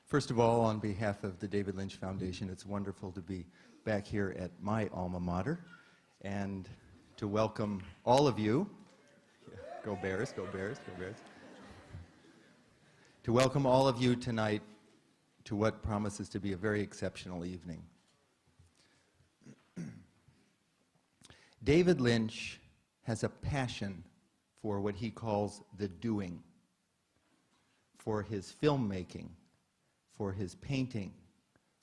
First of all, on behalf of the David Lynch Foundation, it's wonderful to be back here at my alma mater and to welcome all of you. Go Bears, go Bears, go Bears. To welcome all of you tonight to what promises to be a very exceptional evening. David Lynch has a passion for what he calls the doing, for his filmmaking, for his painting,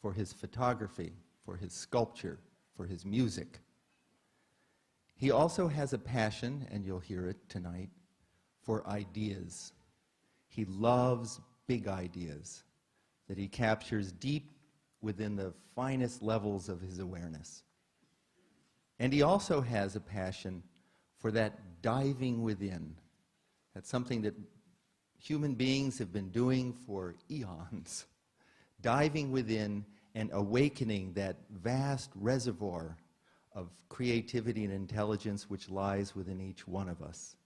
for his photography, for his sculpture, for his music. He also has a passion, and you'll hear it tonight, for ideas. He loves big ideas that he captures deep within the finest levels of his awareness. And he also has a passion for that diving within. That's something that human beings have been doing for eons. Diving within and awakening that vast reservoir of creativity and intelligence which lies within each one of us.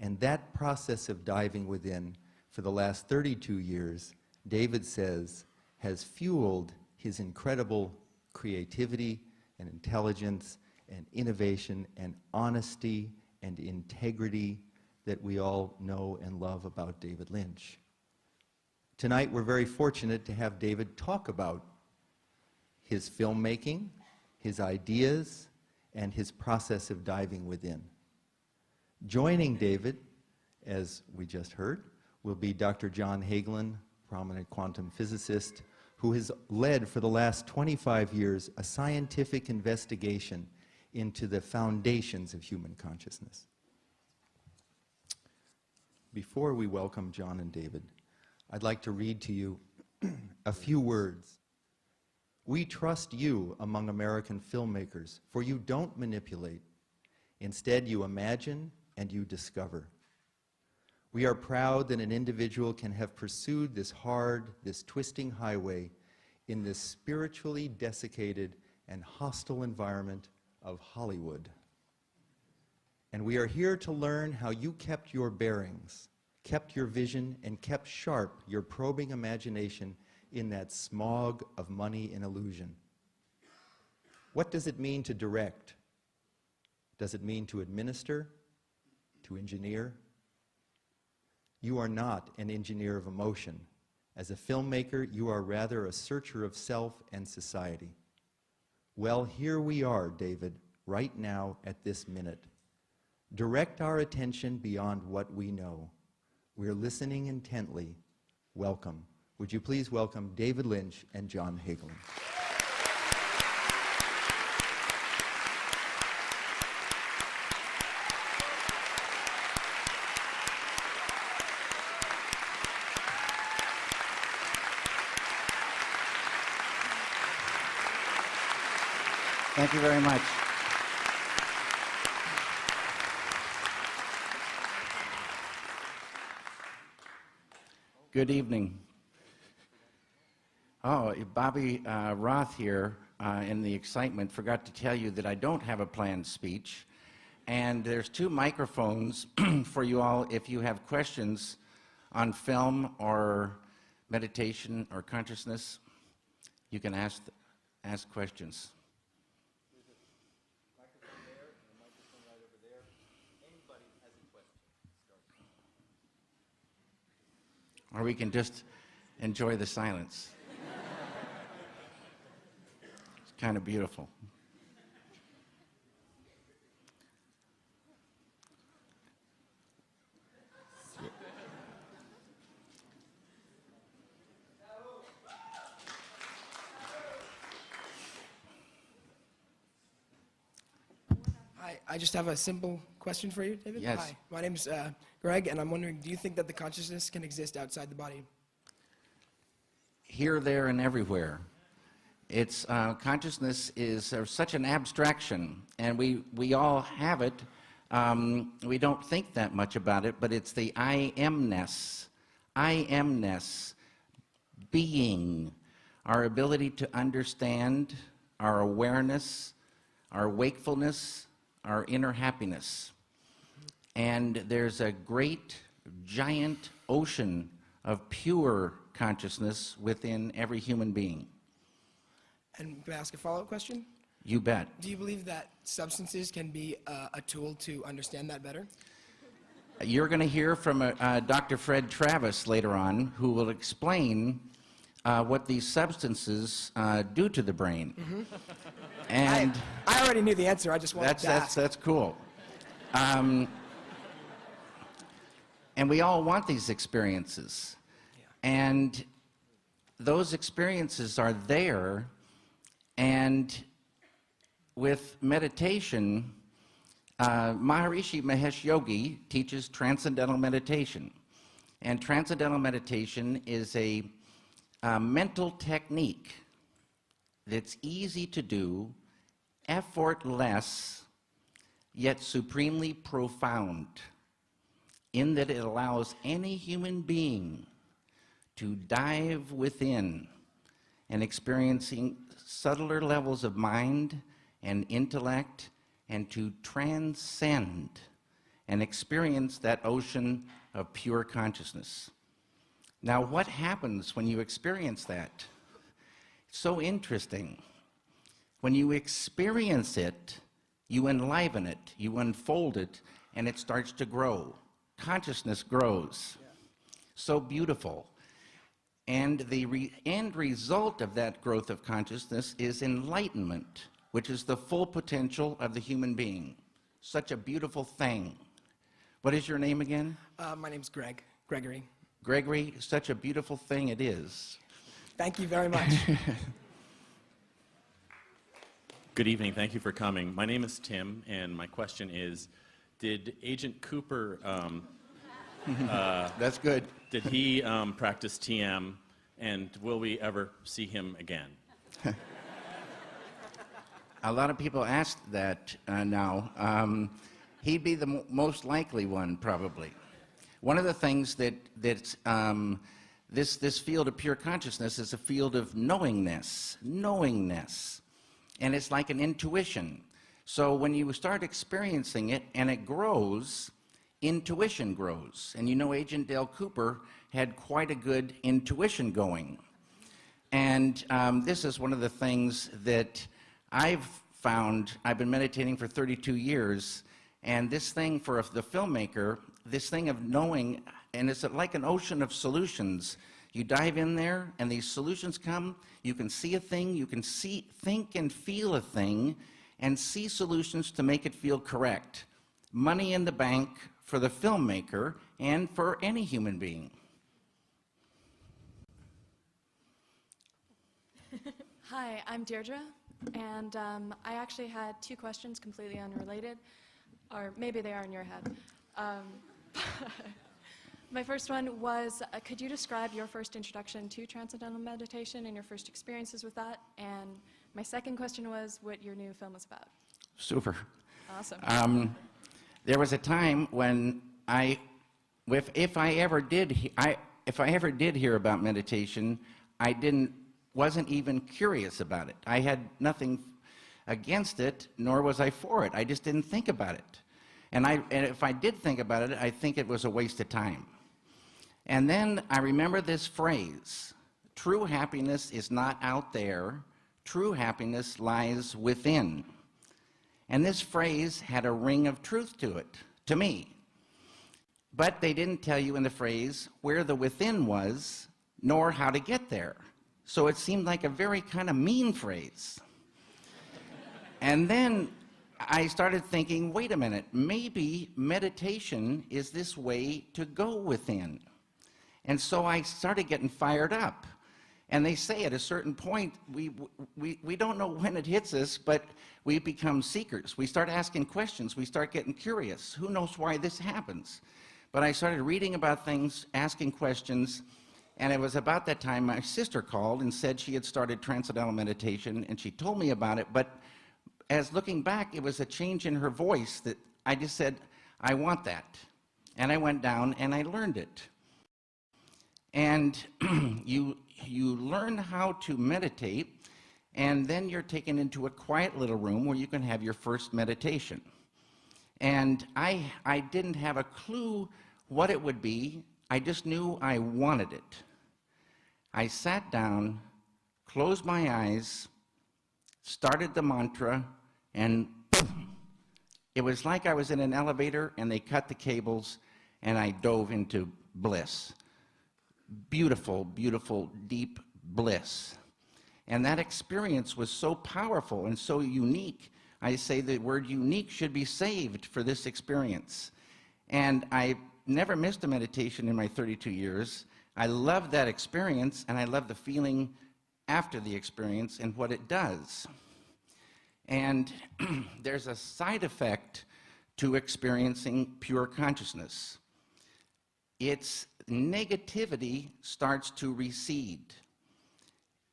And that process of diving within, for the last 32 years, David says, has fueled his incredible creativity and intelligence and innovation and honesty and integrity that we all know and love about David Lynch. Tonight, we're very fortunate to have David talk about his filmmaking, his ideas, and his process of diving within. Joining David, as we just heard, will be Dr. John Hagelin, prominent quantum physicist, who has led for the last 25 years a scientific investigation into the foundations of human consciousness. Before we welcome John and David, I'd like to read to you a few words. We trust you among American filmmakers, for you don't manipulate. Instead, you imagine and you discover. We are proud that an individual can have pursued this hard, this twisting highway in this spiritually desiccated and hostile environment of Hollywood. And we are here to learn how you kept your bearings, kept your vision, and kept sharp your probing imagination in that smog of money and illusion. What does it mean to direct? Does it mean to administer? To engineer? You are not an engineer of emotion. As a filmmaker, you are rather a searcher of self and society. Well, here we are, David, right now at this minute. Direct our attention beyond what we know. We're listening intently. Welcome. Would you please welcome David Lynch and John Hagelin. Thank you very much. Good evening. Oh, Bobby Roth here, in the excitement, forgot to tell you that I don't have a planned speech. And there's 2 microphones for you all if you have questions on film or meditation or consciousness. You can ask questions. There's a microphone there and a microphone right over there. Anybody has a question, start. Or we can just enjoy the silence. It's kind of beautiful. Hi, I just have a simple question for you, David. Yes. Hi, my name's Greg, and I'm wondering, do you think that the consciousness can exist outside the body? Here, there, and everywhere. It's consciousness is such an abstraction, and we all have it. We don't think that much about it, but it's the I amness, being, our ability to understand, our awareness, our wakefulness, our inner happiness. And there's a great, giant ocean of pure consciousness within every human being. And may I ask a follow-up question? You bet. Do you believe that substances can be a tool to understand that better? You're going to hear from Dr. Fred Travis later on, who will explain what these substances do to the brain. Mm-hmm. And I already knew the answer. I just wanted to ask. that's cool. And we all want these experiences. Yeah. And those experiences are there, and with meditation, Maharishi Mahesh Yogi teaches Transcendental meditation. And Transcendental meditation is a mental technique that's easy to do, effortless, yet supremely profound, in that it allows any human being to dive within and experiencing subtler levels of mind and intellect, and to transcend and experience that ocean of pure consciousness. Now, what happens when you experience that? It's so interesting. When you experience it, you enliven it, you unfold it, and it starts to grow. Consciousness grows. Yeah. So beautiful. And the end result of that growth of consciousness is enlightenment, which is the full potential of the human being. Such a beautiful thing. What is your name again? My name's Gregory. Gregory, such a beautiful thing it is. Thank you very much. Good evening. Thank you for coming. My name is Tim, and my question is, did Agent Cooper, That's good. did he practice TM, and will we ever see him again? A lot of people ask that now. He'd be the most likely one, probably. One of the things that this field of pure consciousness is a field of knowingness, and it's like an intuition. So when you start experiencing it and it grows, intuition grows. And you know, Agent Dale Cooper had quite a good intuition going. And this is one of the things that I've found. I've been meditating for 32 years, and this thing for the filmmaker, this thing of knowing, and it's like an ocean of solutions. You dive in there, and these solutions come. You can see a thing, you can think and feel a thing, and see solutions to make it feel correct. Money in the bank for the filmmaker and for any human being. Hi, I'm Deirdre, and I actually had two questions completely unrelated, or maybe they are in your head. My first one was, could you describe your first introduction to Transcendental meditation and your first experiences with that? And my second question was what your new film was about. Super. Awesome. There was a time when if I ever did hear about meditation, I wasn't even curious about it. I had nothing against it, nor was I for it. I just didn't think about it. And if I did think about it, I think it was a waste of time. And then I remember this phrase: true happiness is not out there, true happiness lies within. And this phrase had a ring of truth to it, to me. But they didn't tell you in the phrase where the within was, nor how to get there. So it seemed like a very kind of mean phrase. And then I started thinking, wait a minute, maybe meditation is this way to go within. And so I started getting fired up. And they say at a certain point, we don't know when it hits us, but we become seekers. We start asking questions. We start getting curious. Who knows why this happens? But I started reading about things, asking questions, and it was about that time my sister called and said she had started Transcendental meditation, and she told me about it. But as looking back, it was a change in her voice that I just said, I want that. And I went down and I learned it. And you learn how to meditate, and then you're taken into a quiet little room where you can have your first meditation. And I didn't have a clue what it would be. I just knew I wanted it. I sat down, closed my eyes, started the mantra, and boom, it was like I was in an elevator and they cut the cables and I dove into bliss. Beautiful, beautiful, deep bliss. And that experience was so powerful and so unique. I say the word unique should be saved for this experience. And I never missed a meditation in my 32 years. I love that experience, and I love the feeling after the experience and what it does. And there's a side effect to experiencing pure consciousness. Its negativity starts to recede.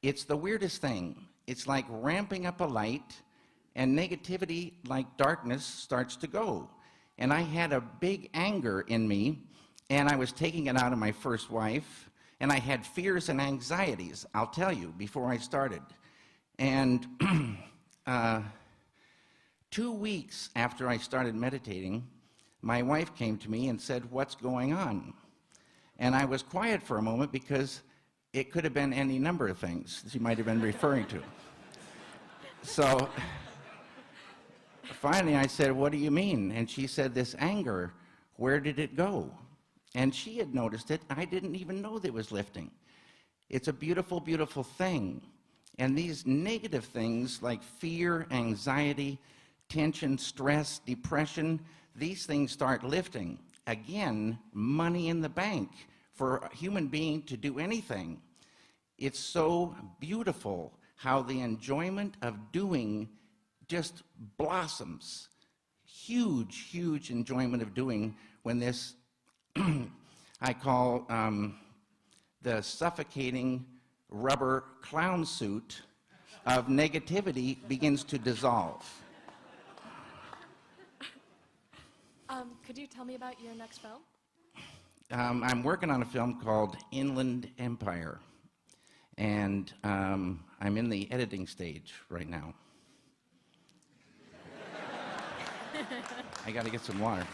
It's the weirdest thing. It's like ramping up a light, and negativity, like darkness, starts to go. And I had a big anger in me, and I was taking it out on my first wife, and I had fears and anxieties, I'll tell you, before I started. And 2 weeks after I started meditating, my wife came to me and said, "What's going on?" And I was quiet for a moment because it could have been any number of things she might have been referring to. So finally I said, "What do you mean?" And she said, "This anger, where did it go?" And she had noticed it. I didn't even know that it was lifting. It's a beautiful, beautiful thing. And these negative things like fear, anxiety, tension, stress, depression, these things start lifting. Again, money in the bank for a human being to do anything. It's so beautiful how the enjoyment of doing just blossoms. Huge, huge enjoyment of doing when this, I call the suffocating rubber clown suit of negativity begins to dissolve. Could you tell me about your next film? I'm working on a film called Inland Empire, and I'm in the editing stage right now. I got to get some water.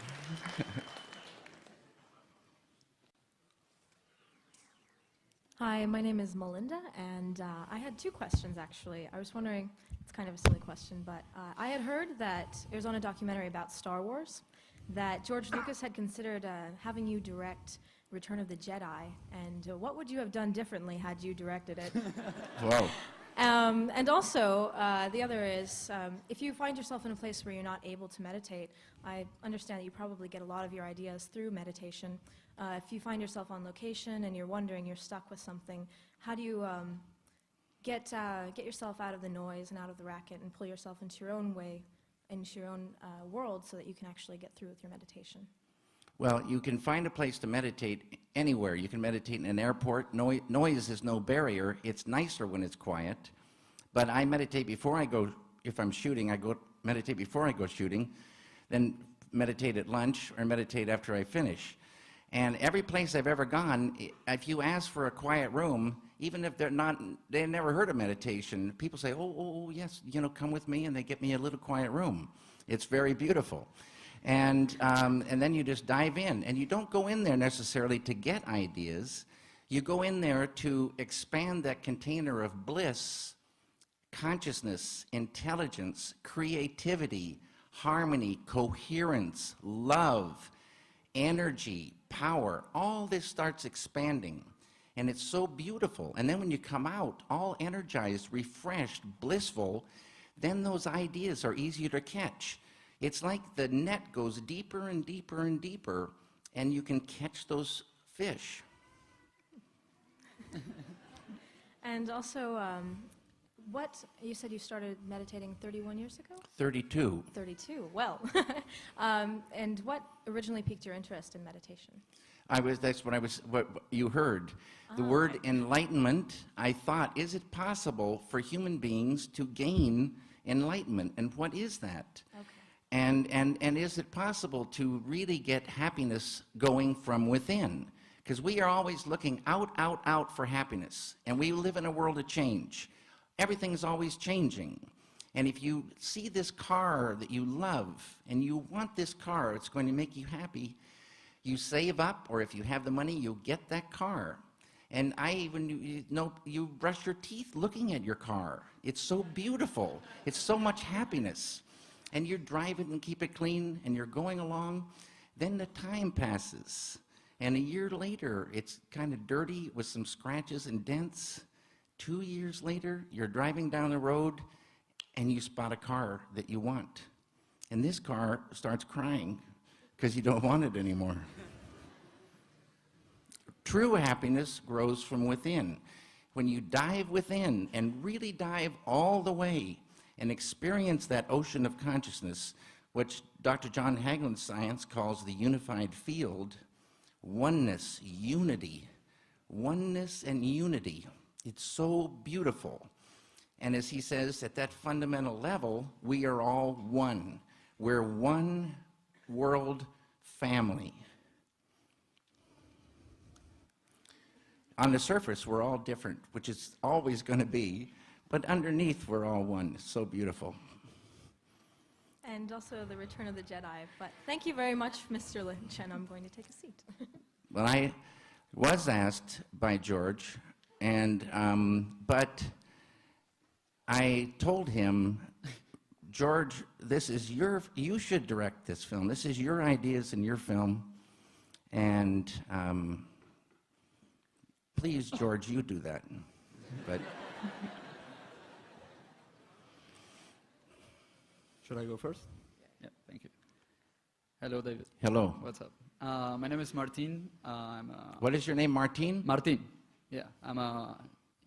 Hi, my name is Melinda, and I had two questions, actually. I was wondering, it's kind of a silly question, but I had heard that it was on a documentary about Star Wars, that George Lucas had considered having you direct Return of the Jedi, and what would you have done differently had you directed it? Whoa. And also, the other is, if you find yourself in a place where you're not able to meditate, I understand that you probably get a lot of your ideas through meditation. If you find yourself on location and you're wondering, you're stuck with something, how do you get yourself out of the noise and out of the racket and pull yourself into your own way, into your own world, so that you can actually get through with your meditation? Well, you can find a place to meditate anywhere. You can meditate in an airport. Noise is no barrier. It's nicer when it's quiet. But I meditate before I go, if I'm shooting, I go meditate before I go shooting, then meditate at lunch or meditate after I finish. And every place I've ever gone, if you ask for a quiet room, even if they've never heard of meditation, people say, oh, yes, come with me, and they get me a little quiet room. It's very beautiful. And then you just dive in. And you don't go in there necessarily to get ideas. You go in there to expand that container of bliss, consciousness, intelligence, creativity, harmony, coherence, love, energy, power. All this starts expanding. And it's so beautiful. And then when you come out all energized, refreshed, blissful, then those ideas are easier to catch. It's like the net goes deeper and deeper and deeper, and you can catch those fish. And also, you said you started meditating 31 years ago? 32. 32, well. And what originally piqued your interest in meditation? That's what you heard. The word enlightenment, I thought, is it possible for human beings to gain enlightenment? And what is that? Okay. And is it possible to really get happiness going from within? Because we are always looking out for happiness. And we live in a world of change. Everything is always changing. And if you see this car that you love, and you want this car, it's going to make you happy, you save up, or if you have the money, you get that car. And I even, you brush your teeth looking at your car. It's so beautiful. It's so much happiness. And you drive it and keep it clean, and you're going along. Then the time passes. And a year later, it's kind of dirty with some scratches and dents. 2 years later, you're driving down the road, and you spot a car that you want. And this car starts crying because you don't want it anymore. True happiness grows from within. When you dive within and really dive all the way and experience that ocean of consciousness, which Dr. John Hagelin's science calls the unified field, oneness, unity, oneness and unity. It's so beautiful. And as he says, at that fundamental level, we are all one. We're one world family. On the surface, we're all different, which is always going to be, but underneath, we're all one. It's so beautiful. And also the Return of the Jedi. But thank you very much, Mr. Lynch, and I'm going to take a seat. Well, I was asked by George, and but I told him, George, this is you should direct this film. This is your ideas and your film, and please, George, you do that. But should I go first? Yeah, thank you. Hello, David. hello. What's up? My name is Martin. What is your name, Martin? Martin. Yeah, I'm a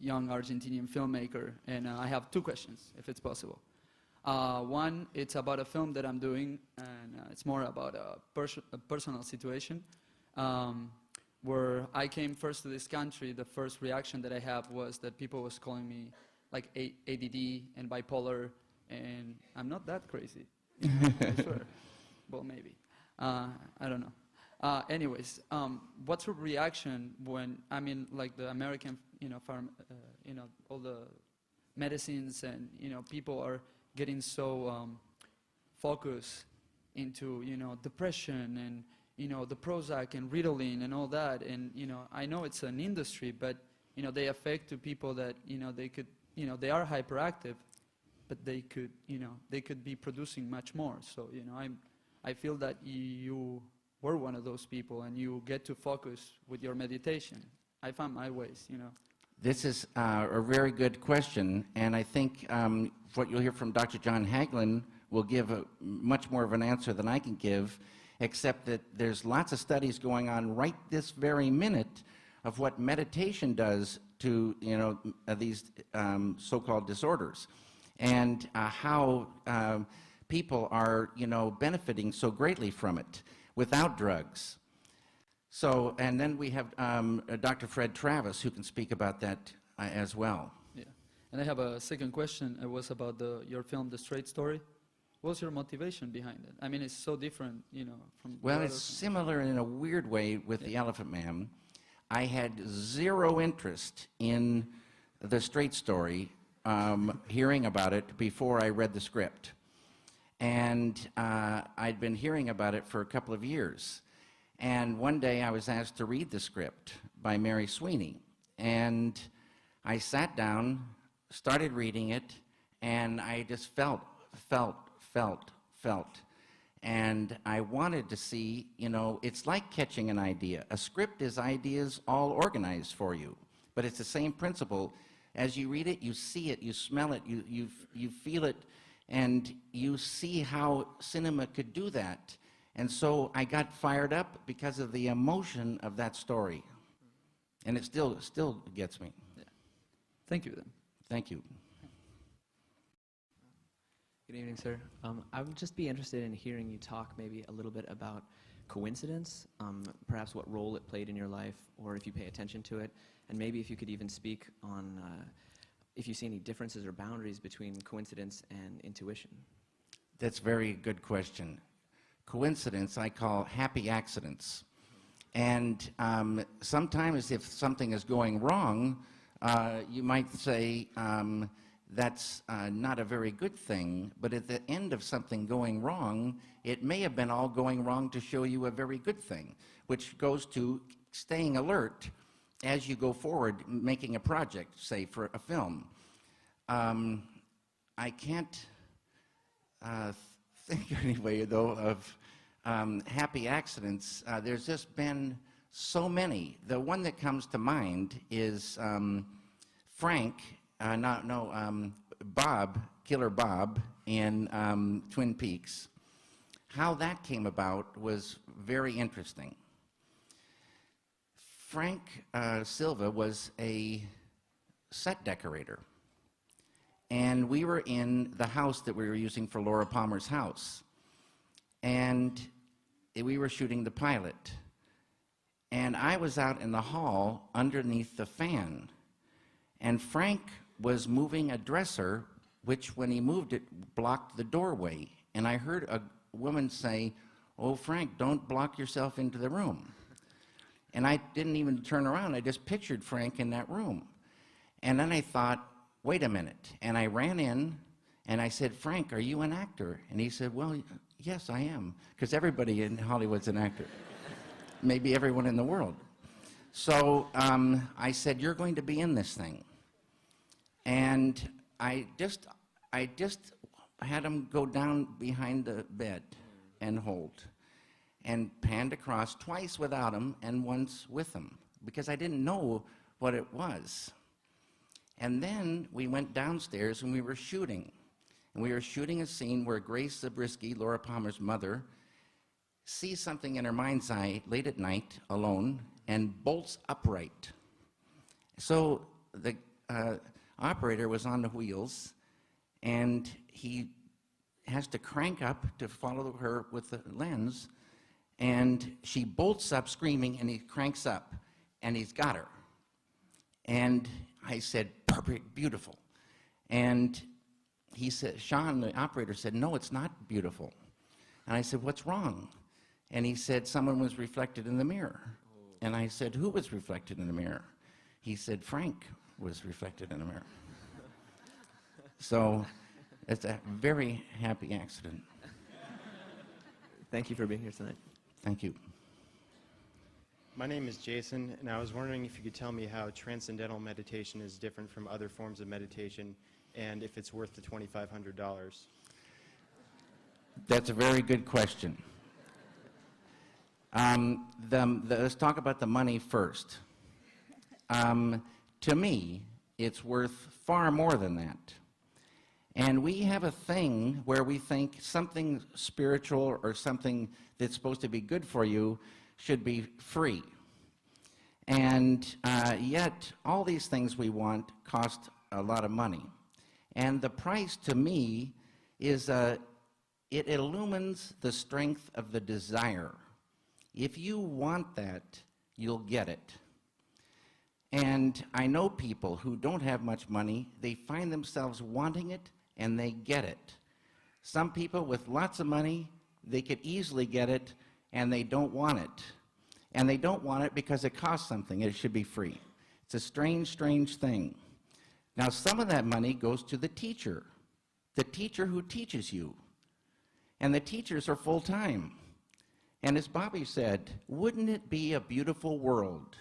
young Argentinian filmmaker, and I have two questions, if it's possible. One, it's about a film that I'm doing, and it's more about a personal situation. Where I came first to this country, the first reaction that I had was that people was calling me like ADD and bipolar, and I'm not that crazy. Sure. Well, maybe. I don't know. Anyways, what's your reaction when, I mean, like the American, all the medicines and, people are getting so focused into, depression and, the Prozac and Ritalin and all that, and, I know it's an industry, but, they affect to people that, they could, they are hyperactive, but they could be producing much more. So, I feel that you were one of those people, and you get to focus with your meditation. I found my ways, This is a very good question, and I think what you'll hear from Dr. John Hagelin will give much more of an answer than I can give, except that there's lots of studies going on right this very minute of what meditation does to these so-called disorders, and how people are benefiting so greatly from it without drugs. So, and then we have Dr. Fred Travis, who can speak about that as well. Yeah, and I have a second question. It was about your film, The Straight Story. What was your motivation behind it? I mean, it's so different, from... Well, it's similar in a weird way with The Elephant Man. I had zero interest in The Straight Story, hearing about it before I read the script. And I'd been hearing about it for a couple of years. And one day I was asked to read the script by Mary Sweeney. And I sat down, started reading it, and I just felt. And I wanted to see, it's like catching an idea. A script is ideas all organized for you. But it's the same principle. As you read it, you see it, you smell it, you feel it, and you see how cinema could do that. And so I got fired up because of the emotion of that story. And it still gets me. Yeah. Thank you, then. Thank you. Good evening, sir. I would just be interested in hearing you talk maybe a little bit about coincidence, perhaps what role it played in your life, or if you pay attention to it, and maybe if you could even speak on if you see any differences or boundaries between coincidence and intuition. That's a very good question. Coincidence I call happy accidents. And sometimes if something is going wrong, you might say, that's not a very good thing, but at the end of something going wrong, it may have been all going wrong to show you a very good thing, which goes to staying alert as you go forward making a project, say for a film. I can't think anyway, though, of happy accidents. There's just been so many. The one that comes to mind is Bob, Killer Bob in Twin Peaks. How that came about was very interesting. Frank Silva was a set decorator, and we were in the house that we were using for Laura Palmer's house, and we were shooting the pilot, and I was out in the hall underneath the fan, and Frank was moving a dresser, which when he moved it blocked the doorway, and I heard a woman say, "Oh, Frank, don't block yourself into the room." And I didn't even turn around. I just pictured Frank in that room. And then I thought, wait a minute. And I ran in, and I said, "Frank, are you an actor?" And he said, "Well, yes, I am." Because everybody in Hollywood's an actor. Maybe everyone in the world. So I said, "You're going to be in this thing." And I just had him go down behind the bed and hold, and panned across twice without him and once with him, because I didn't know what it was. And then we went downstairs and we were shooting. And we were shooting a scene where Grace Zabriskie, Laura Palmer's mother, sees something in her mind's eye late at night, alone, and bolts upright. So the operator was on the wheels, and he has to crank up to follow her with the lens, and she bolts up screaming, and he cranks up, and he's got her. And I said, "Perfect, beautiful." And he said, Sean, the operator, said, "No, it's not beautiful." And I said, "What's wrong?" And he said, "Someone was reflected in the mirror." And I said, "Who was reflected in the mirror?" He said, "Frank was reflected in the mirror." So it's a very happy accident. Thank you for being here tonight. Thank you. My name is Jason, and I was wondering if you could tell me how transcendental meditation is different from other forms of meditation, and if it's worth the $2,500. That's a very good question. Let's talk about the money first. To me, it's worth far more than that. And we have a thing where we think something spiritual or something that's supposed to be good for you should be free. And yet, all these things we want cost a lot of money. And the price, to me, is it illumines the strength of the desire. If you want that, you'll get it. And I know people who don't have much money, they find themselves wanting it, and they get it. Some people with lots of money, they could easily get it, and they don't want it. And they don't want it because it costs something. It should be free. It's a strange, strange thing. Now, some of that money goes to the teacher who teaches you. And the teachers are full-time. And as Bobby said, wouldn't it be a beautiful world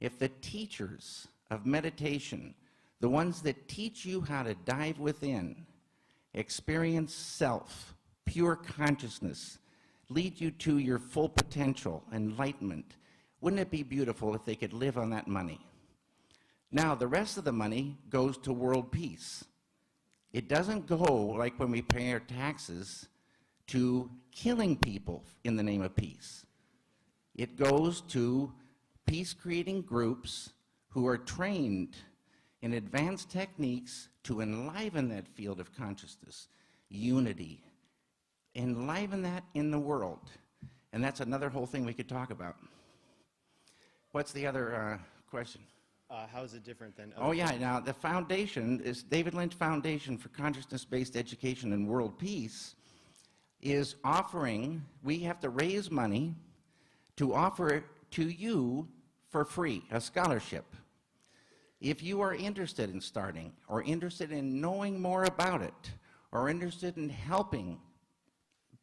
if the teachers of meditation, the ones that teach you how to dive within, experience self, pure consciousness, lead you to your full potential, enlightenment? Wouldn't it be beautiful if they could live on that money? Now, the rest of the money goes to world peace. It doesn't go, like when we pay our taxes, to killing people in the name of peace. It goes to peace-creating groups who are trained in advanced techniques to enliven that field of consciousness, unity, enliven that in the world. And that's another whole thing we could talk about. What's the other question? How is it different than other Oh, yeah. forms? Now, the foundation is David Lynch Foundation for Consciousness-Based Education and World Peace is offering, we have to raise money to offer it to you for free, a scholarship. If you are interested in starting, or interested in knowing more about it, or interested in helping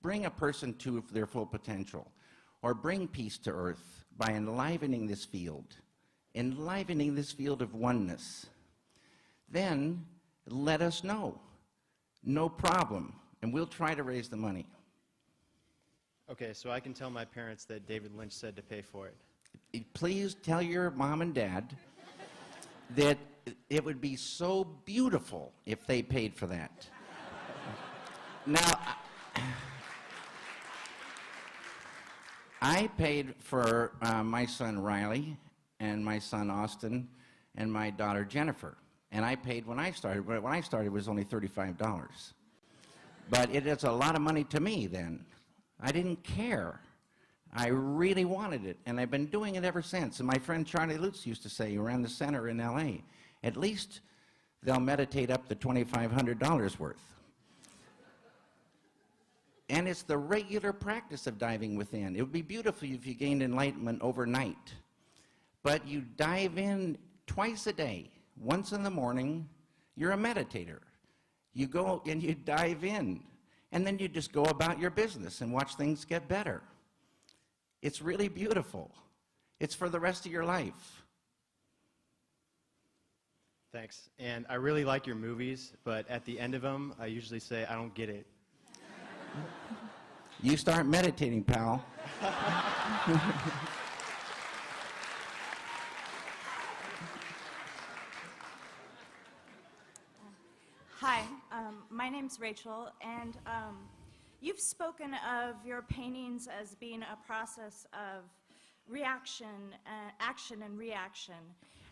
bring a person to their full potential, or bring peace to earth by enlivening this field, enlivening this field of oneness, then let us know. No problem, and we'll try to raise the money. Okay, so I can tell my parents that David Lynch said to pay for it. Please tell your mom and dad that it would be so beautiful if they paid for that. Now, I paid for my son Riley and my son Austin and my daughter Jennifer. And I paid when I started. When I started, it was only $35. But it is a lot of money to me then. I didn't care. I really wanted it, and I've been doing it ever since. And my friend Charlie Lutz used to say, around the center in LA, at least they'll meditate up to $2,500 worth. And it's the regular practice of diving within. It would be beautiful if you gained enlightenment overnight. But you dive in twice a day. Once in the morning, you're a meditator. You go and you dive in, and then you just go about your business and watch things get better. It's really beautiful. It's for the rest of your life. Thanks. And I really like your movies, but at the end of them, I usually say, I don't get it. You start meditating, pal. Hi, my name's Rachel, and you've spoken of your paintings as being a process of action and reaction.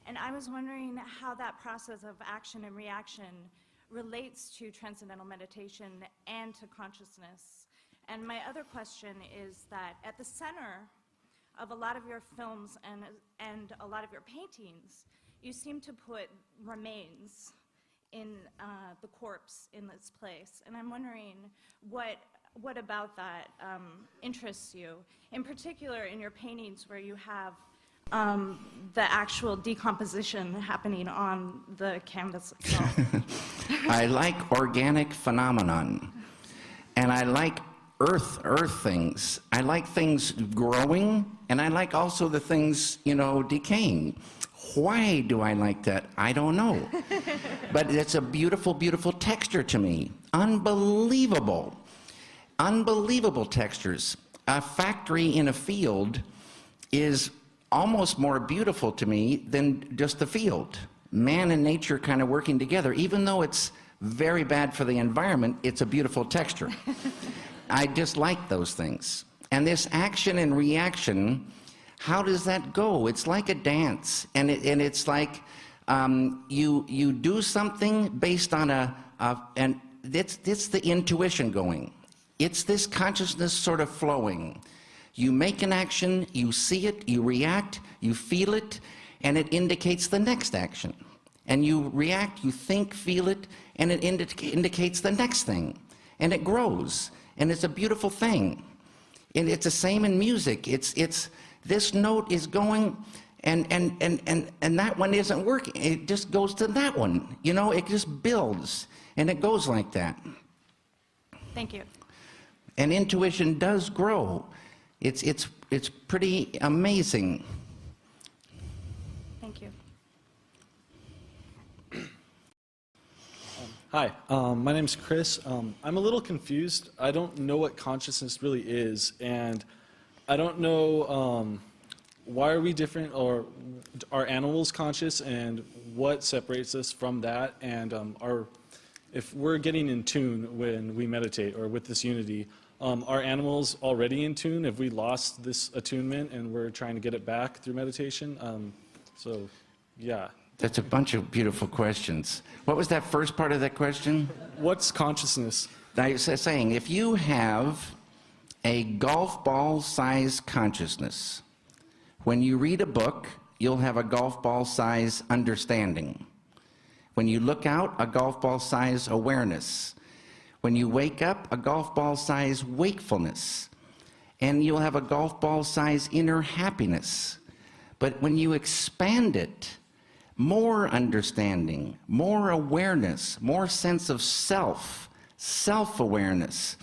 And I was wondering how that process of action and reaction relates to transcendental meditation and to consciousness. And my other question is that at the center of a lot of your films and a lot of your paintings, you seem to put remains in the corpse in its place. And I'm wondering what about that interests you, in particular in your paintings where you have the actual decomposition happening on the canvas itself. I like organic phenomenon, and I like earth things. I like things growing, and I like also the things, decaying. Why do I like that? I don't know. But it's a beautiful, beautiful texture to me. Unbelievable. Unbelievable textures. A factory in a field is almost more beautiful to me than just the field. Man and nature kind of working together. Even though it's very bad for the environment, it's a beautiful texture. I just like those things. And this action and reaction, how does that go? It's like a dance, and it's like you do something based on and it's the intuition going. It's this consciousness sort of flowing. You make an action, you see it, you react, you feel it, and it indicates the next action. And you react, you think, feel it, and it indicates the next thing. And it grows, and it's a beautiful thing. And it's the same in music. It's this note is going, and that one isn't working. It just goes to that one. It just builds, and it goes like that. Thank you. And intuition does grow. It's pretty amazing. Thank you. Hi, my name's Chris. I'm a little confused. I don't know what consciousness really is, and I don't know why are we different, or are animals conscious, and what separates us from that, and if we're getting in tune when we meditate or with this unity, are animals already in tune? Have we lost this attunement and we're trying to get it back through meditation? So, yeah. That's a bunch of beautiful questions. What was that first part of that question? What's consciousness? I was saying, if you have a golf ball size consciousness, when you read a book, you'll have a golf ball size understanding. When you look out, a golf ball size awareness. When you wake up, a golf ball size wakefulness. And you'll have a golf ball size inner happiness. But when you expand it, more understanding, more awareness, more sense of self, self-awareness,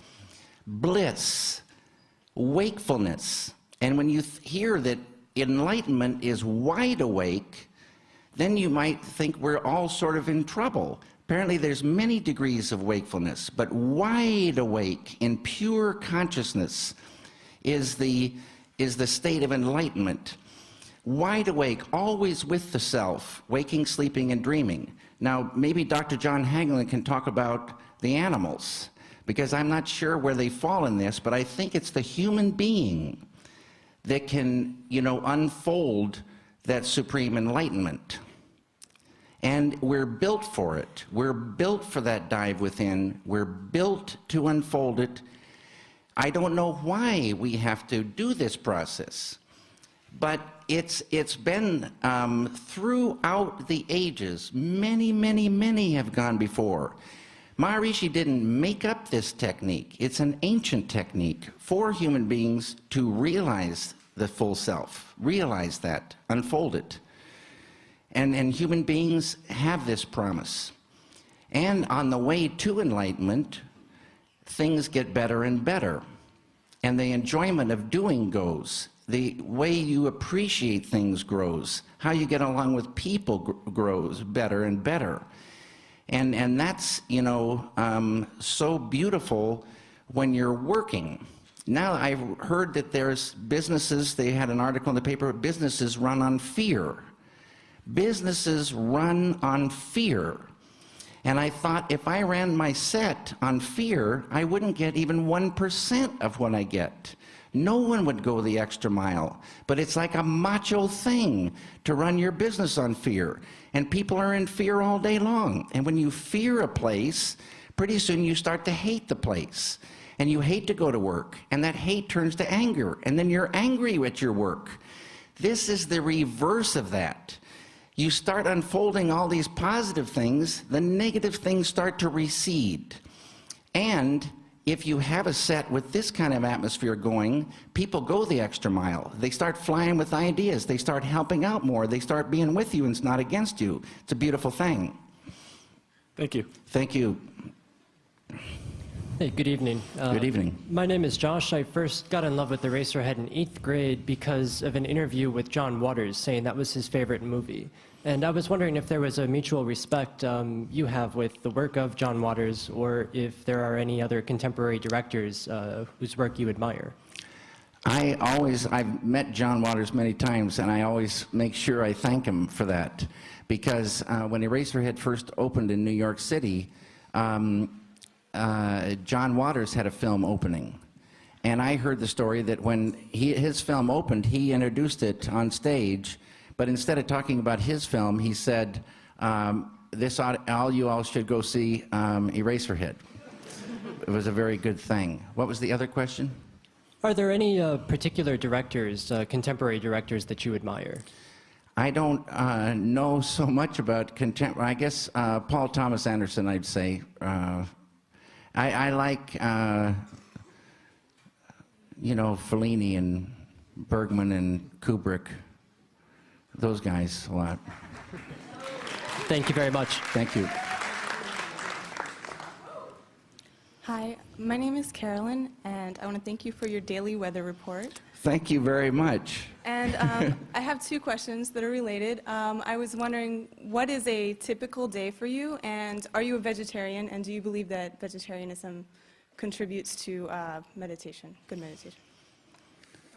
bliss, wakefulness. And when you hear that enlightenment is wide awake, then you might think we're all sort of in trouble. Apparently there's many degrees of wakefulness, but wide awake in pure consciousness is the state of enlightenment. Wide awake, always with the self, waking, sleeping, and dreaming. Now, maybe Dr. John Hagelin can talk about the animals, because I'm not sure where they fall in this, but I think it's the human being that can, unfold that supreme enlightenment. And we're built for it. We're built for that dive within. We're built to unfold it. I don't know why we have to do this process, but it's been throughout the ages. Many have gone before. Maharishi didn't make up this technique. It's an ancient technique for human beings to realize the full self, realize that, unfold it. And human beings have this promise. And on the way to enlightenment, things get better and better. And the enjoyment of doing goes. The way you appreciate things grows. How you get along with people grows better and better. And that's, so beautiful when you're working. Now I've heard that there's businesses, they had an article in the paper, businesses run on fear. Businesses run on fear. And I thought if I ran my set on fear, I wouldn't get even 1% of what I get. No one would go the extra mile. But it's like a macho thing to run your business on fear. And people are in fear all day long. And when you fear a place, pretty soon you start to hate the place. And you hate to go to work. And that hate turns to anger. And then you're angry at your work. This is the reverse of that. You start unfolding all these positive things, the negative things start to recede. And if you have a set with this kind of atmosphere going, people go the extra mile. They start flying with ideas. They start helping out more. They start being with you and it's not against you. It's a beautiful thing. Thank you. Thank you. Hey, good evening. Good evening. My name is Josh. I first got in love with Eraserhead in 8th grade because of an interview with John Waters saying that was his favorite movie. And I was wondering if there was a mutual respect you have with the work of John Waters, or if there are any other contemporary directors whose work you admire. I've met John Waters many times, and I always make sure I thank him for that. Because when Eraserhead first opened in New York City, John Waters had a film opening. And I heard the story that when his film opened, he introduced it on stage, but instead of talking about his film, he said, you all should go see Eraserhead. It was a very good thing. What was the other question? Are there any particular directors, contemporary directors, that you admire? I don't know so much about contemporary. I guess Paul Thomas Anderson, I'd say. I like, Fellini and Bergman and Kubrick, those guys a lot. Thank you very much. Thank you. Hi, my name is Carolyn, and I want to thank you for your daily weather report. Thank you very much. And I have two questions that are related. I was wondering, what is a typical day for you, and are you a vegetarian, and do you believe that vegetarianism contributes to meditation, good meditation?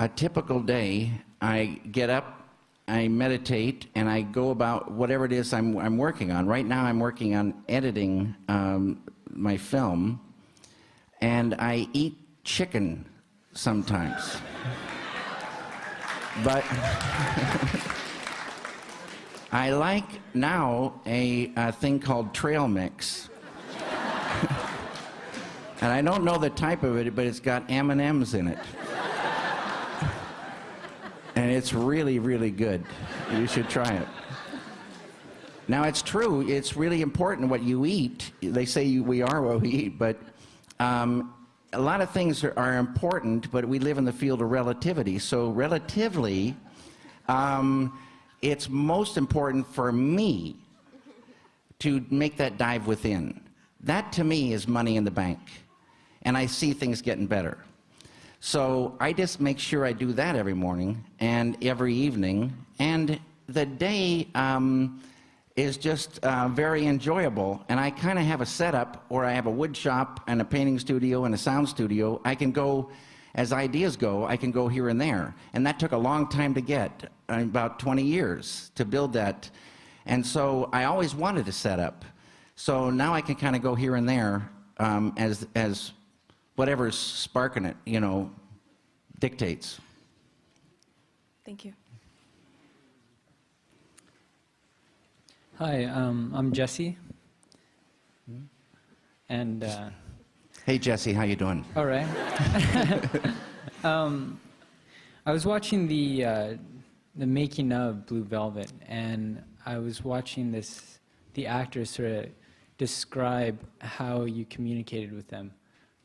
A typical day, I get up, I meditate, and I go about whatever it is I'm working on. Right now I'm working on editing my film, and I eat chicken sometimes. But I like now a thing called trail mix. And I don't know the type of it, but it's got M&Ms in it. And it's really, really good. You should try it. Now, it's true. It's really important what you eat. They say we are what we eat, but a lot of things are important, but we live in the field of relativity. So relatively, it's most important for me to make that dive within. That, to me, is money in the bank. And I see things getting better. So I just make sure I do that every morning and every evening, and the day is just very enjoyable. And I kind of have a setup where I have a wood shop and a painting studio and a sound studio. I can go, as ideas go, I can go here and there. And that took a long time to get, about 20 years to build that. And so I always wanted a setup. So now I can kind of go here and there as whatever's sparking it, you know, dictates. Thank you. Hi, I'm Jesse. And hey, Jesse, how you doing? all right. I was watching the making of Blue Velvet, and I was watching the actors sort of describe how you communicated with them.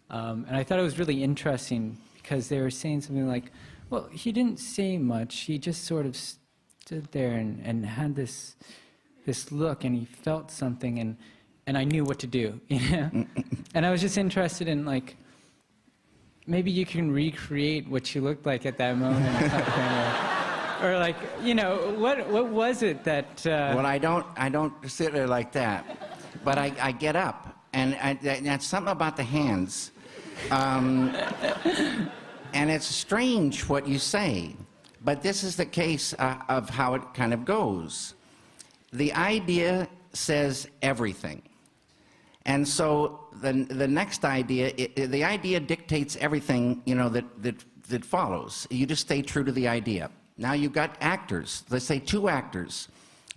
And I thought it was really interesting because they were saying something like, well, he didn't say much. He just sort of stood there and had this look, and he felt something, and I knew what to do. You know? And I was just interested in, like, maybe you can recreate what you looked like at that moment. Or like, you know, what was it that... Well, I don't sit there like that, but I get up, and that's something about the hands. And it's strange what you say, but this is the case of how it kind of goes. The idea says everything. And so the next idea, the idea dictates everything, you know, that follows. You just stay true to the idea. Now you've got actors, let's say 2 actors,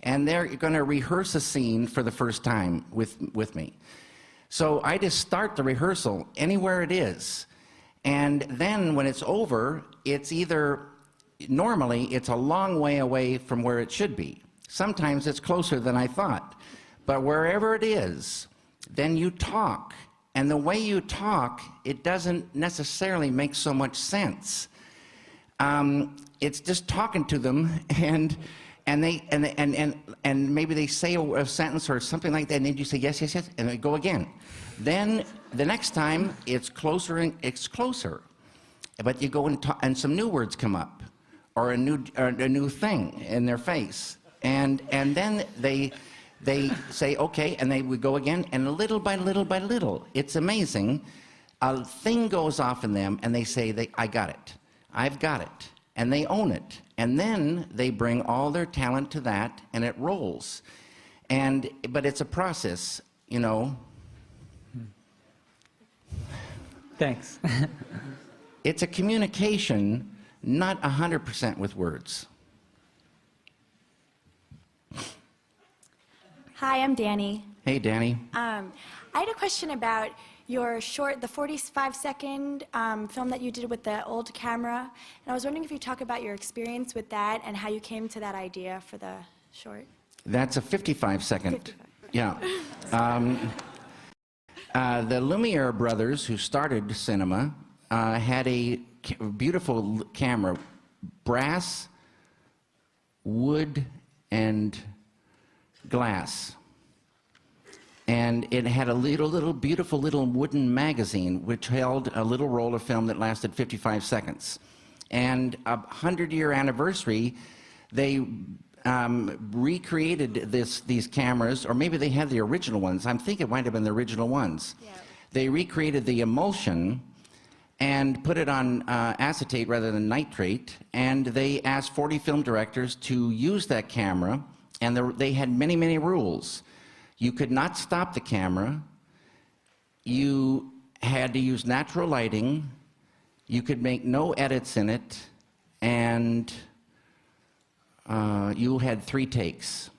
and they're going to rehearse a scene for the first time with me. So I just start the rehearsal anywhere it is. And then when it's over, it's either, normally it's a long way away from where it should be. Sometimes it's closer than I thought. But wherever it is, then you talk. And the way you talk, it doesn't necessarily make so much sense. It's just talking to them, and maybe they say a sentence or something like that, and then you say yes, yes, yes, and they go again. Then the next time it's closer and it's closer, but you go and talk, and some new words come up, or a new thing in their face, and then they say okay, and they would go again, and little by little by little, it's amazing. A thing goes off in them, and they say, I got it. I've got it. And they own it. And then they bring all their talent to that, and it rolls. But it's a process, you know. Thanks. It's a communication, not 100% with words. Hi, I'm Danny. Hey, Danny. I had a question about your short, the 45-second film that you did with the old camera. And I was wondering if you talk about your experience with that and how you came to that idea for the short. That's a 55-second. 55. Yeah. The Lumiere brothers, who started cinema, had a beautiful camera, brass, wood, and glass. And it had a little beautiful little wooden magazine which held a little roll of film that lasted 55 seconds. And a 100-year anniversary, they recreated these cameras, or maybe they had the original ones. I think it might have been the original ones. Yeah. They recreated the emulsion and put it on acetate rather than nitrate, and they asked 40 film directors to use that camera, and they had many, many rules. You could not stop the camera. You had to use natural lighting. You could make no edits in it. And you had 3 takes.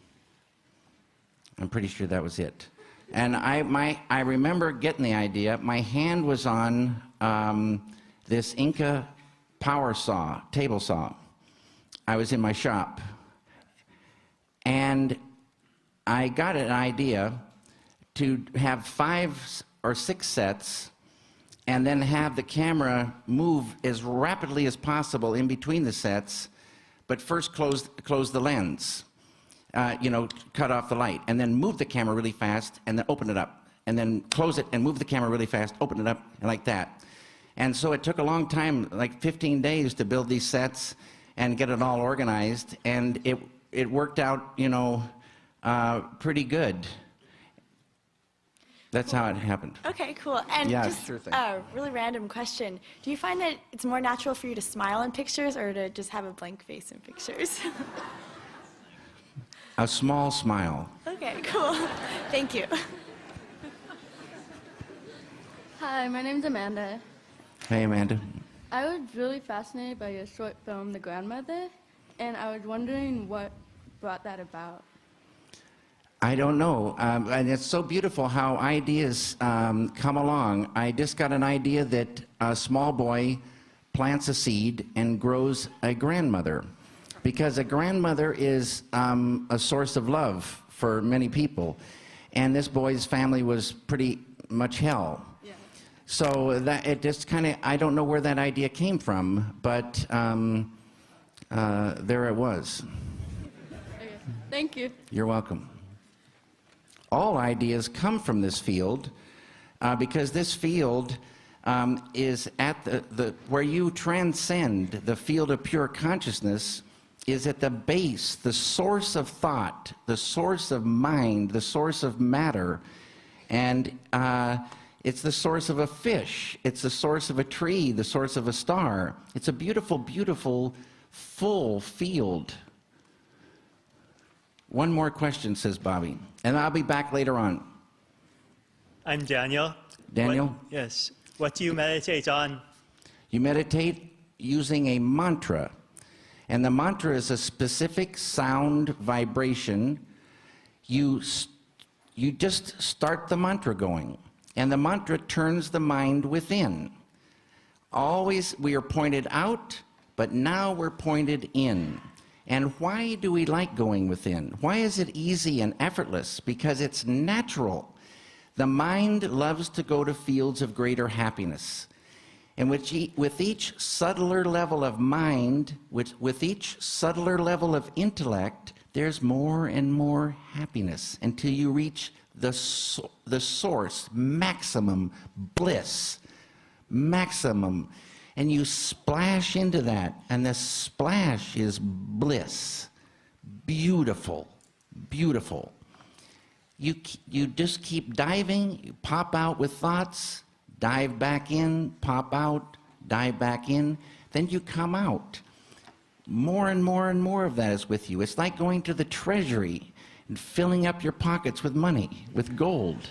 I'm pretty sure that was it. And I remember getting the idea. My hand was on this Inca power saw, table saw. I was in my shop. And I got an idea to have 5 or 6 sets and then have the camera move as rapidly as possible in between the sets, but first close the lens, you know, cut off the light, and then move the camera really fast and then open it up, and then close it and move the camera really fast, open it up, and like that. And so it took a long time, like 15 days, to build these sets and get it all organized. And it worked out, you know, pretty good. That's how it happened. Okay, cool. And Yeah, just sure thing. a really random question. Do you find that it's more natural for you to smile in pictures or to just have a blank face in pictures? A small smile. Okay, cool. Thank you. Hi, my name's Amanda. Hey, Amanda. I was really fascinated by your short film, The Grandmother, and I was wondering what brought that about. I don't know. And it's so beautiful how ideas come along. I just got an idea that a small boy plants a seed and grows a grandmother. Because a grandmother is a source of love for many people. And this boy's family was pretty much hell. Yeah. So that it just kind of, I don't know where that idea came from, but there it was. Okay. Thank you. You're welcome. All ideas come from this field because this field is at where you transcend the field of pure consciousness is at the base, the source of thought, the source of mind, the source of matter. And it's the source of a fish. It's the source of a tree, the source of a star. It's a beautiful, beautiful, full field. One more question, says Bobby, and I'll be back later on. I'm Daniel. Daniel? Yes. What do you meditate on? You meditate using a mantra. And the mantra is a specific sound vibration. You just start the mantra going. And the mantra turns the mind within. Always we are pointed out, but now we're pointed in. And why do we like going within? Why is it easy and effortless? Because it's natural. The mind loves to go to fields of greater happiness. And with each subtler level of mind, with each subtler level of intellect, there's more and more happiness until you reach the source, maximum bliss, maximum. And you splash into that, and the splash is bliss. Beautiful, beautiful. You just keep diving, you pop out with thoughts, dive back in, pop out, dive back in, then you come out. More and more and more of that is with you. It's like going to the treasury and filling up your pockets with money, with gold.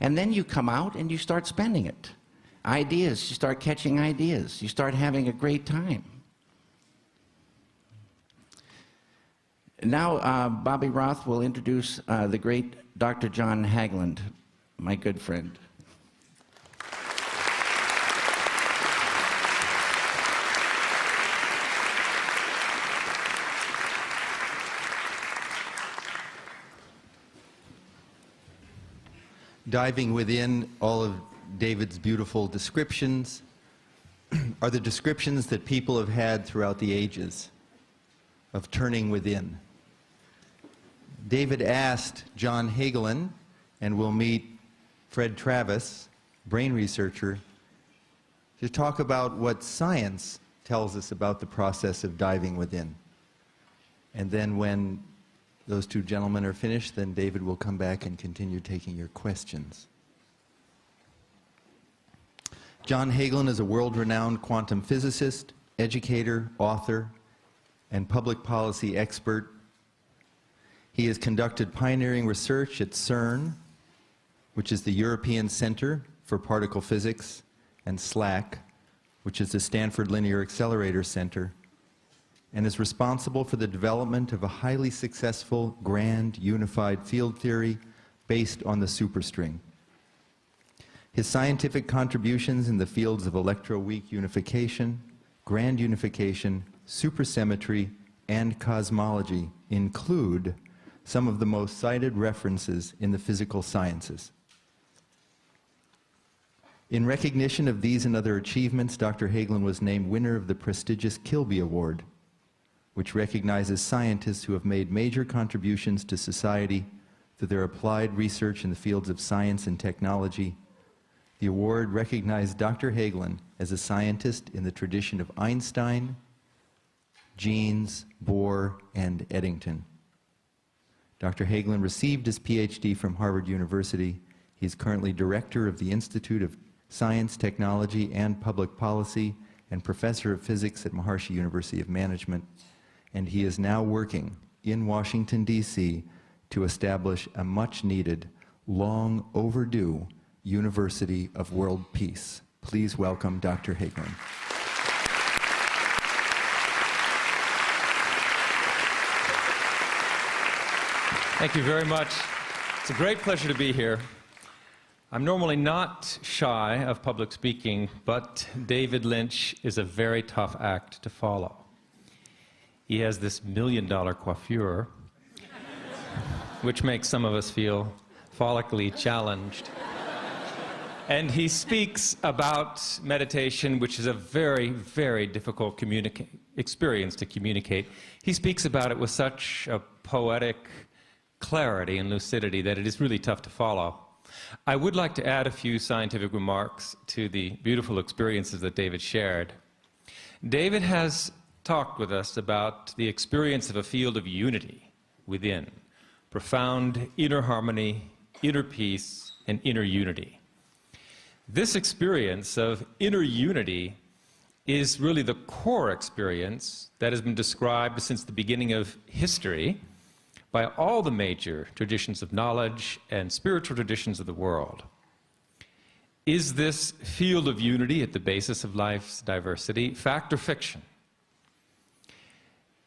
And then you come out and you start spending it. Ideas, you start catching ideas. You start having a great time. Now, Bobby Roth will introduce the great Dr. John Haglund, my good friend. Diving within all of David's beautiful descriptions are the descriptions that people have had throughout the ages of turning within. David asked John Hagelin, and we'll meet Fred Travis, brain researcher, to talk about what science tells us about the process of diving within. And then when those two gentlemen are finished, then David will come back and continue taking your questions. John Hagelin is a world-renowned quantum physicist, educator, author, and public policy expert. He has conducted pioneering research at CERN, which is the European Center for Particle Physics, and SLAC, which is the Stanford Linear Accelerator Center, and is responsible for the development of a highly successful grand unified field theory based on the superstring. His scientific contributions in the fields of electroweak unification, grand unification, supersymmetry, and cosmology include some of the most cited references in the physical sciences. In recognition of these and other achievements, Dr. Hagelin was named winner of the prestigious Kilby Award, which recognizes scientists who have made major contributions to society through their applied research in the fields of science and technology, The award recognized Dr. Hagelin as a scientist in the tradition of Einstein, Jeans, Bohr, and Eddington. Dr. Hagelin received his PhD from Harvard University. He is currently director of the Institute of Science, Technology, and Public Policy and professor of physics at Maharishi University of Management. And he is now working in Washington, D.C. to establish a much-needed, long overdue University of World Peace. Please welcome Dr. Hagelin. Thank you very much. It's a great pleasure to be here. I'm normally not shy of public speaking, but David Lynch is a very tough act to follow. He has this $1 million coiffure, which makes some of us feel follically challenged. And he speaks about meditation, which is a very, very difficult experience to communicate. He speaks about it with such a poetic clarity and lucidity that it is really tough to follow. I would like to add a few scientific remarks to the beautiful experiences that David shared. David has talked with us about the experience of a field of unity within, profound inner harmony, inner peace, and inner unity. This experience of inner unity is really the core experience that has been described since the beginning of history by all the major traditions of knowledge and spiritual traditions of the world. Is this field of unity at the basis of life's diversity fact or fiction?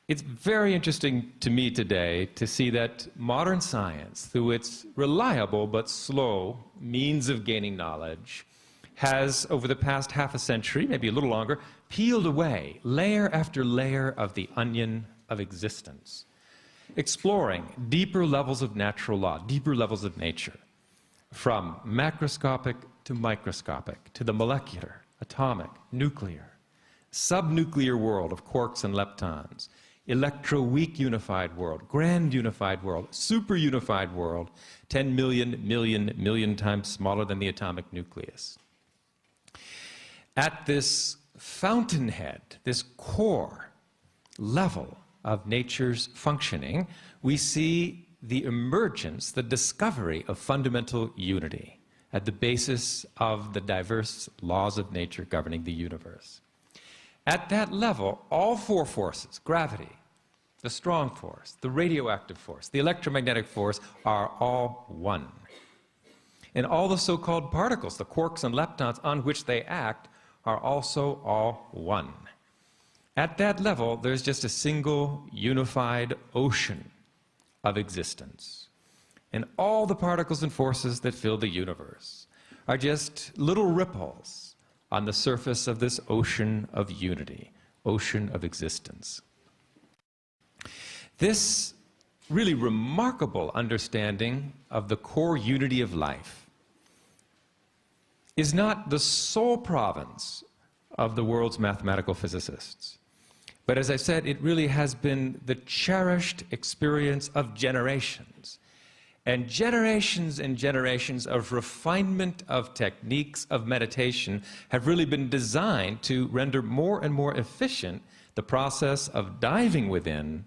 It's very interesting to me today to see that modern science, through its reliable but slow means of gaining knowledge, has, over the past half a century, maybe a little longer, peeled away layer after layer of the onion of existence, exploring deeper levels of natural law, deeper levels of nature, from macroscopic to microscopic, to the molecular, atomic, nuclear, subnuclear world of quarks and leptons, electroweak unified world, grand unified world, super unified world, 10 million times smaller than the atomic nucleus. At this fountainhead, this core level of nature's functioning, we see the emergence, the discovery of fundamental unity at the basis of the diverse laws of nature governing the universe. At that level, all four forces, gravity, the strong force, the radioactive force, the electromagnetic force, are all one. And all the so-called particles, the quarks and leptons on which they act, are also all one. At that level, there's just a single unified ocean of existence. And all the particles and forces that fill the universe are just little ripples on the surface of this ocean of unity, ocean of existence. This really remarkable understanding of the core unity of life is not the sole province of the world's mathematical physicists. But as I said, it really has been the cherished experience of generations. And generations of refinement of techniques of meditation have really been designed to render more and more efficient the process of diving within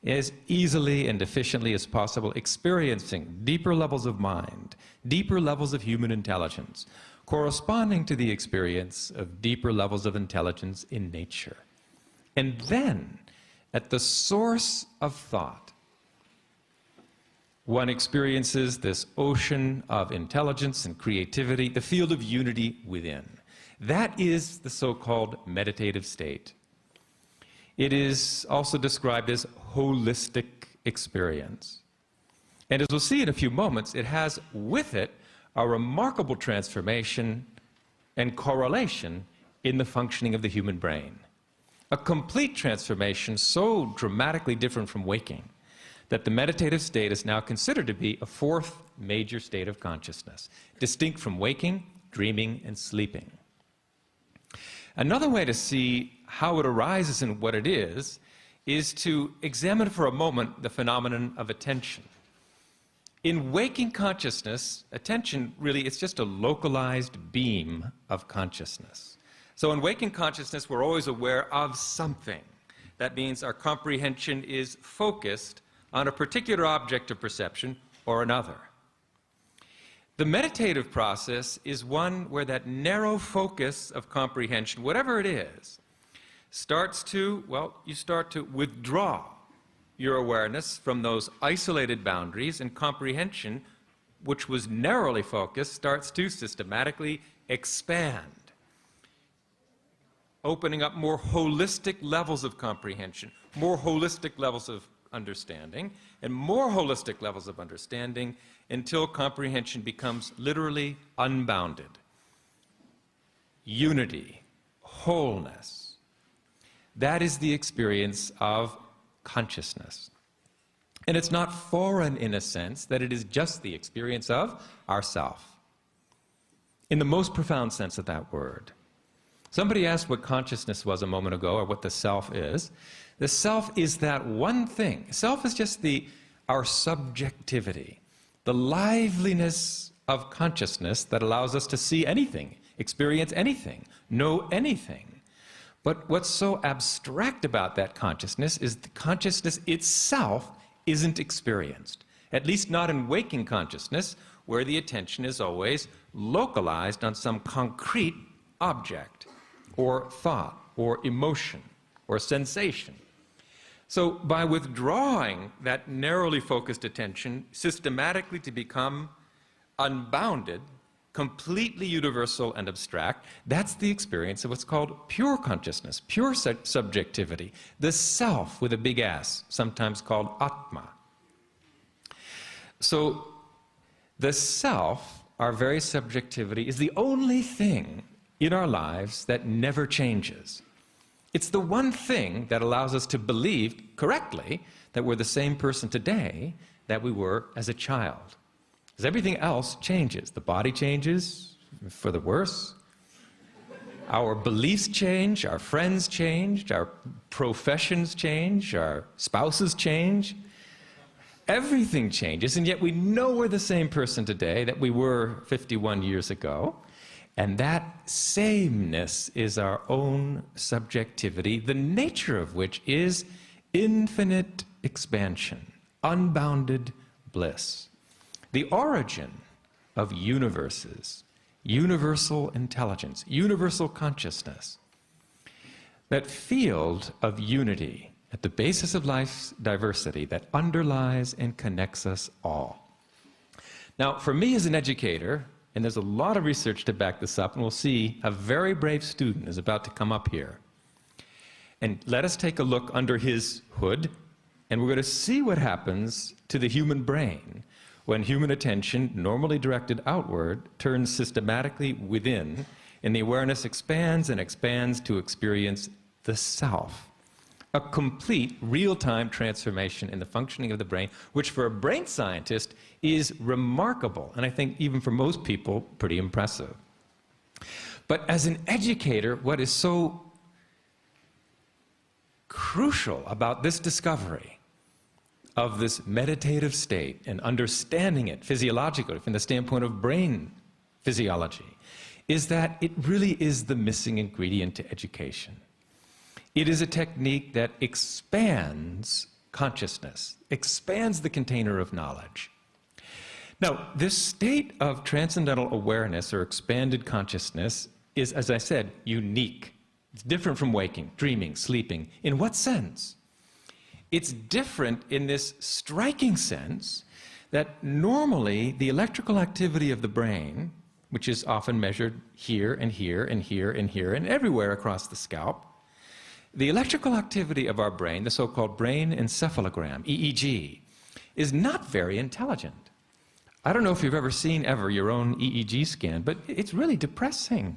as easily and efficiently as possible, experiencing deeper levels of mind, deeper levels of human intelligence, corresponding to the experience of deeper levels of intelligence in nature. And then, at the source of thought, one experiences this ocean of intelligence and creativity, the field of unity within. That is the so-called meditative state. It is also described as holistic experience. And as we'll see in a few moments, it has with it a remarkable transformation and correlation in the functioning of the human brain. A complete transformation so dramatically different from waking that the meditative state is now considered to be a fourth major state of consciousness, distinct from waking, dreaming, and sleeping. Another way to see how it arises and what it is to examine for a moment the phenomenon of attention. In waking consciousness, attention really, it's just a localized beam of consciousness. So in waking consciousness, we're always aware of something. That means our comprehension is focused on a particular object of perception or another. The meditative process is one where that narrow focus of comprehension, whatever it is, starts to, well, you start to withdraw your awareness from those isolated boundaries, and comprehension, which was narrowly focused, starts to systematically expand, opening up more holistic levels of comprehension, more holistic levels of understanding, and more holistic levels of understanding until comprehension becomes literally unbounded. Unity, wholeness. That is the experience of consciousness. And it's not foreign in a sense that it is just the experience of ourself, in the most profound sense of that word. Somebody asked what consciousness was a moment ago, or what the self is. The self is that one thing. Self is just our subjectivity, the liveliness of consciousness that allows us to see anything, experience anything, know anything. But what's so abstract about that consciousness is the consciousness itself isn't experienced, at least not in waking consciousness, where the attention is always localized on some concrete object, or thought, or emotion, or sensation. So by withdrawing that narrowly focused attention systematically to become unbounded, completely universal and abstract, that's the experience of what's called pure consciousness, pure subjectivity, the self with a big S, sometimes called Atma. So the self, our very subjectivity, is the only thing in our lives that never changes. It's the one thing that allows us to believe correctly that we're the same person today that we were as a child. Because everything else changes. The body changes for the worse. Our beliefs change, our friends change, our professions change, our spouses change. Everything changes, and yet we know we're the same person today that we were 51 years ago. And that sameness is our own subjectivity, the nature of which is infinite expansion, unbounded bliss. The origin of universes, universal intelligence, universal consciousness, that field of unity at the basis of life's diversity that underlies and connects us all. Now, for me as an educator, and there's a lot of research to back this up, and we'll see a very brave student is about to come up here. And let us take a look under his hood, and we're going to see what happens to the human brain when human attention, normally directed outward, turns systematically within, and the awareness expands and expands to experience the self. A complete, real-time transformation in the functioning of the brain, which for a brain scientist is remarkable, and I think even for most people, pretty impressive. But as an educator, what is so crucial about this discovery of this meditative state and understanding it physiologically from the standpoint of brain physiology is that it really is the missing ingredient to education. It is a technique that expands consciousness, expands the container of knowledge. Now, this state of transcendental awareness or expanded consciousness is, as I said, unique. It's different from waking, dreaming, sleeping. In what sense? It's different in this striking sense that normally the electrical activity of the brain, which is often measured here and here and here and here and everywhere across the scalp, the electrical activity of our brain, the so-called brain encephalogram, EEG, is not very intelligent. I don't know if you've ever seen your own EEG scan, but it's really depressing.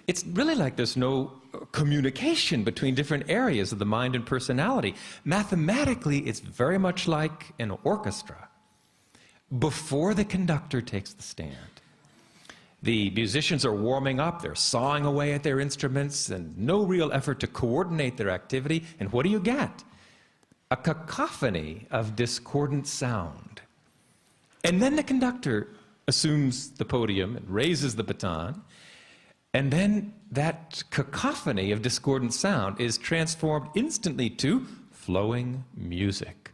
It's really like there's no communication between different areas of the mind and personality. Mathematically, it's very much like an orchestra. Before the conductor takes the stand, the musicians are warming up, they're sawing away at their instruments, and no real effort to coordinate their activity. And what do you get? A cacophony of discordant sound. And then the conductor assumes the podium and raises the baton, and then that cacophony of discordant sound is transformed instantly to flowing music.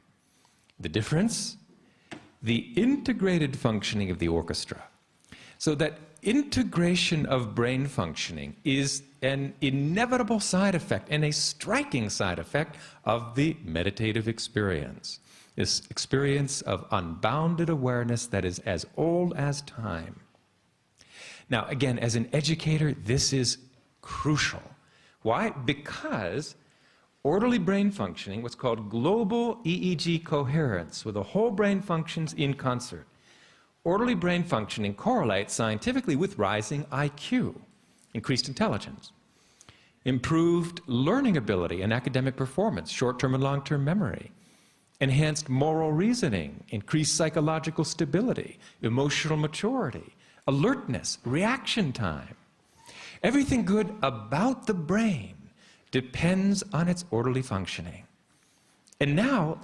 The difference? The integrated functioning of the orchestra. So that integration of brain functioning is an inevitable side effect and a striking side effect of the meditative experience. This experience of unbounded awareness that is as old as time. Now, again, as an educator, this is crucial. Why? Because orderly brain functioning, what's called global EEG coherence, where the whole brain functions in concert. Orderly brain functioning correlates scientifically with rising IQ, increased intelligence, improved learning ability and academic performance, short-term and long-term memory, enhanced moral reasoning, increased psychological stability, emotional maturity, alertness, reaction time. Everything good about the brain depends on its orderly functioning. And now,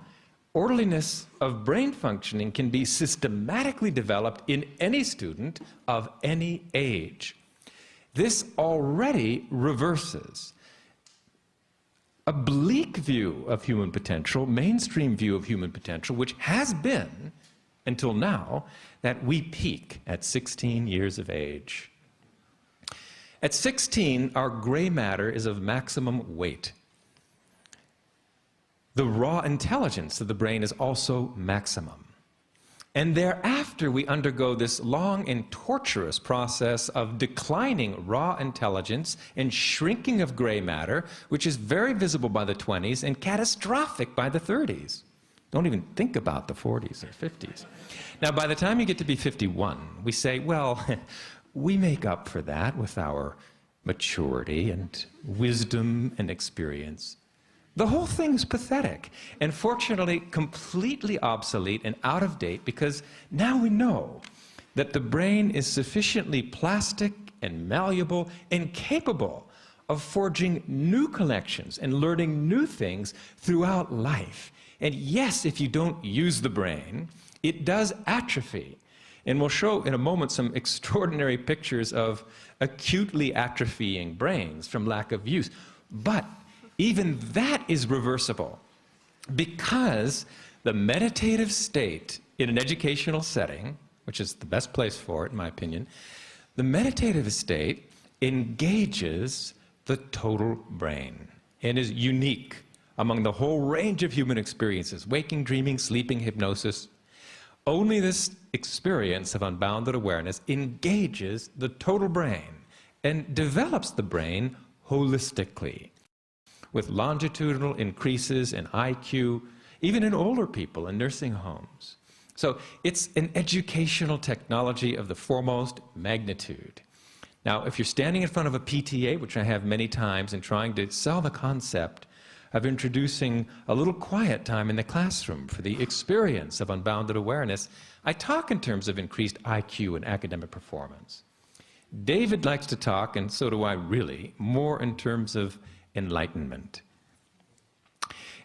orderliness of brain functioning can be systematically developed in any student of any age. This already reverses a bleak view of human potential, mainstream view of human potential, which has been, until now, that we peak at 16 years of age. At 16, our gray matter is of maximum weight. The raw intelligence of the brain is also maximum. And thereafter, we undergo this long and torturous process of declining raw intelligence and shrinking of gray matter, which is very visible by the 20s and catastrophic by the 30s. Don't even think about the 40s or 50s. Now, by the time you get to be 51, we say, well, we make up for that with our maturity and wisdom and experience. The whole thing's pathetic, and fortunately completely obsolete and out of date, because now we know that the brain is sufficiently plastic and malleable and capable of forging new connections and learning new things throughout life. And yes, if you don't use the brain, it does atrophy. And we'll show in a moment some extraordinary pictures of acutely atrophying brains from lack of use. But even that is reversible, because the meditative state in an educational setting, which is the best place for it, in my opinion, the meditative state engages the total brain and is unique among the whole range of human experiences, waking, dreaming, sleeping, hypnosis. Only this experience of unbounded awareness engages the total brain and develops the brain holistically, with longitudinal increases in IQ, even in older people in nursing homes. So it's an educational technology of the foremost magnitude. Now, if you're standing in front of a PTA, which I have many times, and trying to sell the concept of introducing a little quiet time in the classroom for the experience of unbounded awareness, I talk in terms of increased IQ and academic performance. David likes to talk, and so do I really, more in terms of enlightenment.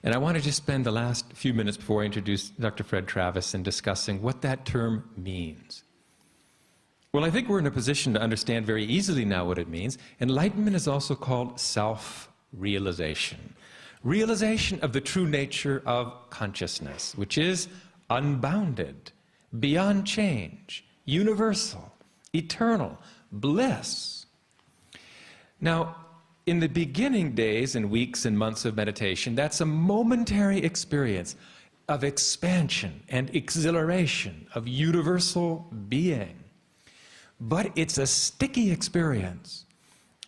And I want to just spend the last few minutes before I introduce Dr. Fred Travis in discussing what that term means. Well, I think we're in a position to understand very easily now what it means. Enlightenment is also called self-realization. Realization of the true nature of consciousness, which is unbounded, beyond change, universal, eternal, bliss. Now, in the beginning days and weeks and months of meditation, that's a momentary experience of expansion and exhilaration, of universal being. But it's a sticky experience.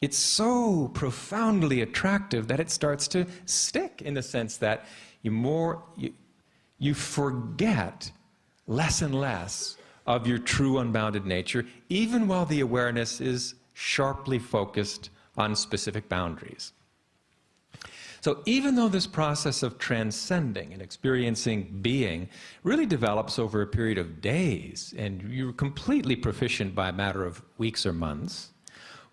It's so profoundly attractive that it starts to stick, in the sense that you forget less and less of your true unbounded nature, even while the awareness is sharply focused on specific boundaries. So even though this process of transcending and experiencing being really develops over a period of days, and you're completely proficient by a matter of weeks or months,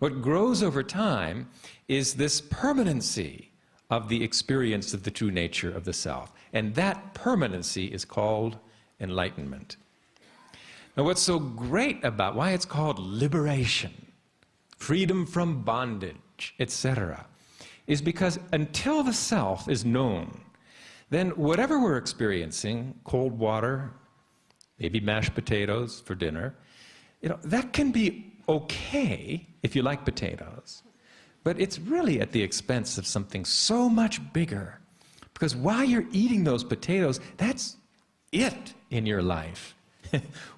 what grows over time is this permanency of the experience of the true nature of the self. And that permanency is called enlightenment. Now, what's so great about why it's called liberation, freedom from bondage, etc., is because until the self is known, then whatever we're experiencing, cold water, maybe mashed potatoes for dinner, that can be okay if you like potatoes, but it's really at the expense of something so much bigger. Because while you're eating those potatoes, that's it in your life.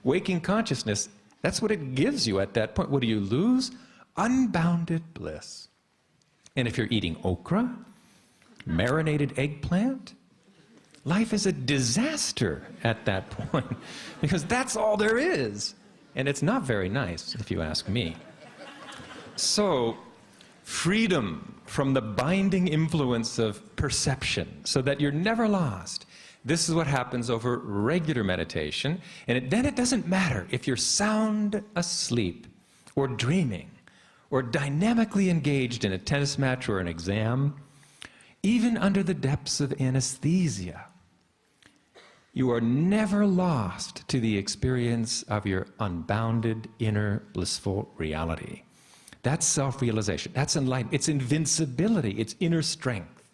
Waking consciousness, that's what it gives you at that point. What do you lose? Unbounded bliss. And if you're eating okra, marinated eggplant, life is a disaster at that point, because that's all there is. And it's not very nice, if you ask me. So, freedom from the binding influence of perception, so that you're never lost. This is what happens over regular meditation, and then it doesn't matter if you're sound asleep, or dreaming, or dynamically engaged in a tennis match or an exam, even under the depths of anesthesia. You are never lost to the experience of your unbounded inner blissful reality. That's self-realization. That's enlightenment. It's invincibility. It's inner strength.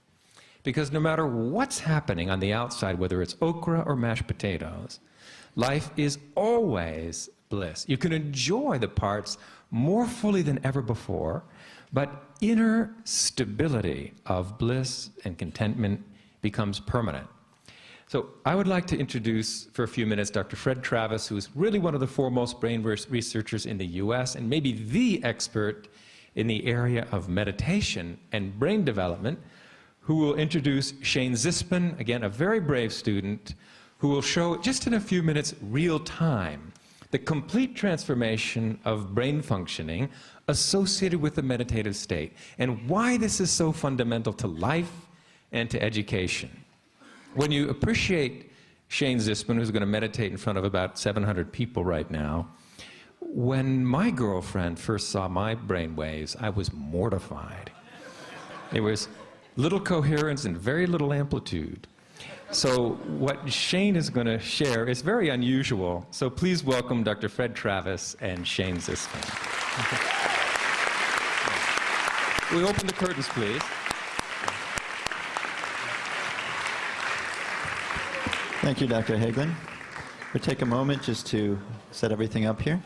Because no matter what's happening on the outside, whether it's okra or mashed potatoes, life is always bliss. You can enjoy the parts more fully than ever before, but inner stability of bliss and contentment becomes permanent. So I would like to introduce for a few minutes Dr. Fred Travis, who is really one of the foremost brain researchers in the US and maybe the expert in the area of meditation and brain development, who will introduce Shane Zispin, again a very brave student, who will show just in a few minutes real time the complete transformation of brain functioning associated with the meditative state and why this is so fundamental to life and to education. When you appreciate Shane Zispin, who's going to meditate in front of about 700 people right now, when my girlfriend first saw my brain waves, I was mortified. There was little coherence and very little amplitude. So what Shane is going to share is very unusual. So please welcome Dr. Fred Travis and Shane Zispin. We open the curtains, please. Thank you, Dr. Hagelin. We'll take a moment just to set everything up here.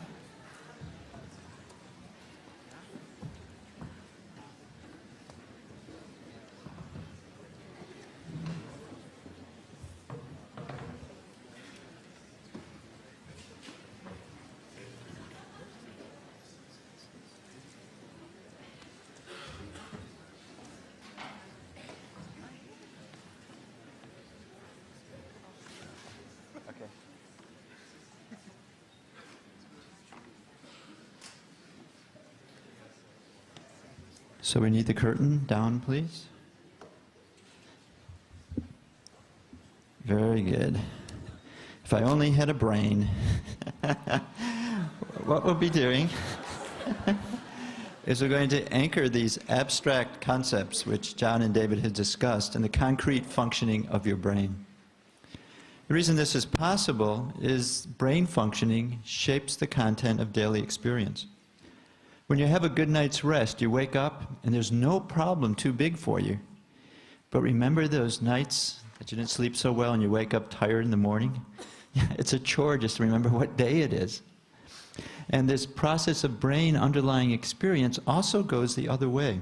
So we need the curtain down, please. Very good. If I only had a brain, what we'll be doing is we're going to anchor these abstract concepts which John and David had discussed in the concrete functioning of your brain. The reason this is possible is brain functioning shapes the content of daily experience. When you have a good night's rest, you wake up and there's no problem too big for you. But remember those nights that you didn't sleep so well and you wake up tired in the morning? It's a chore just to remember what day it is. And this process of brain underlying experience also goes the other way.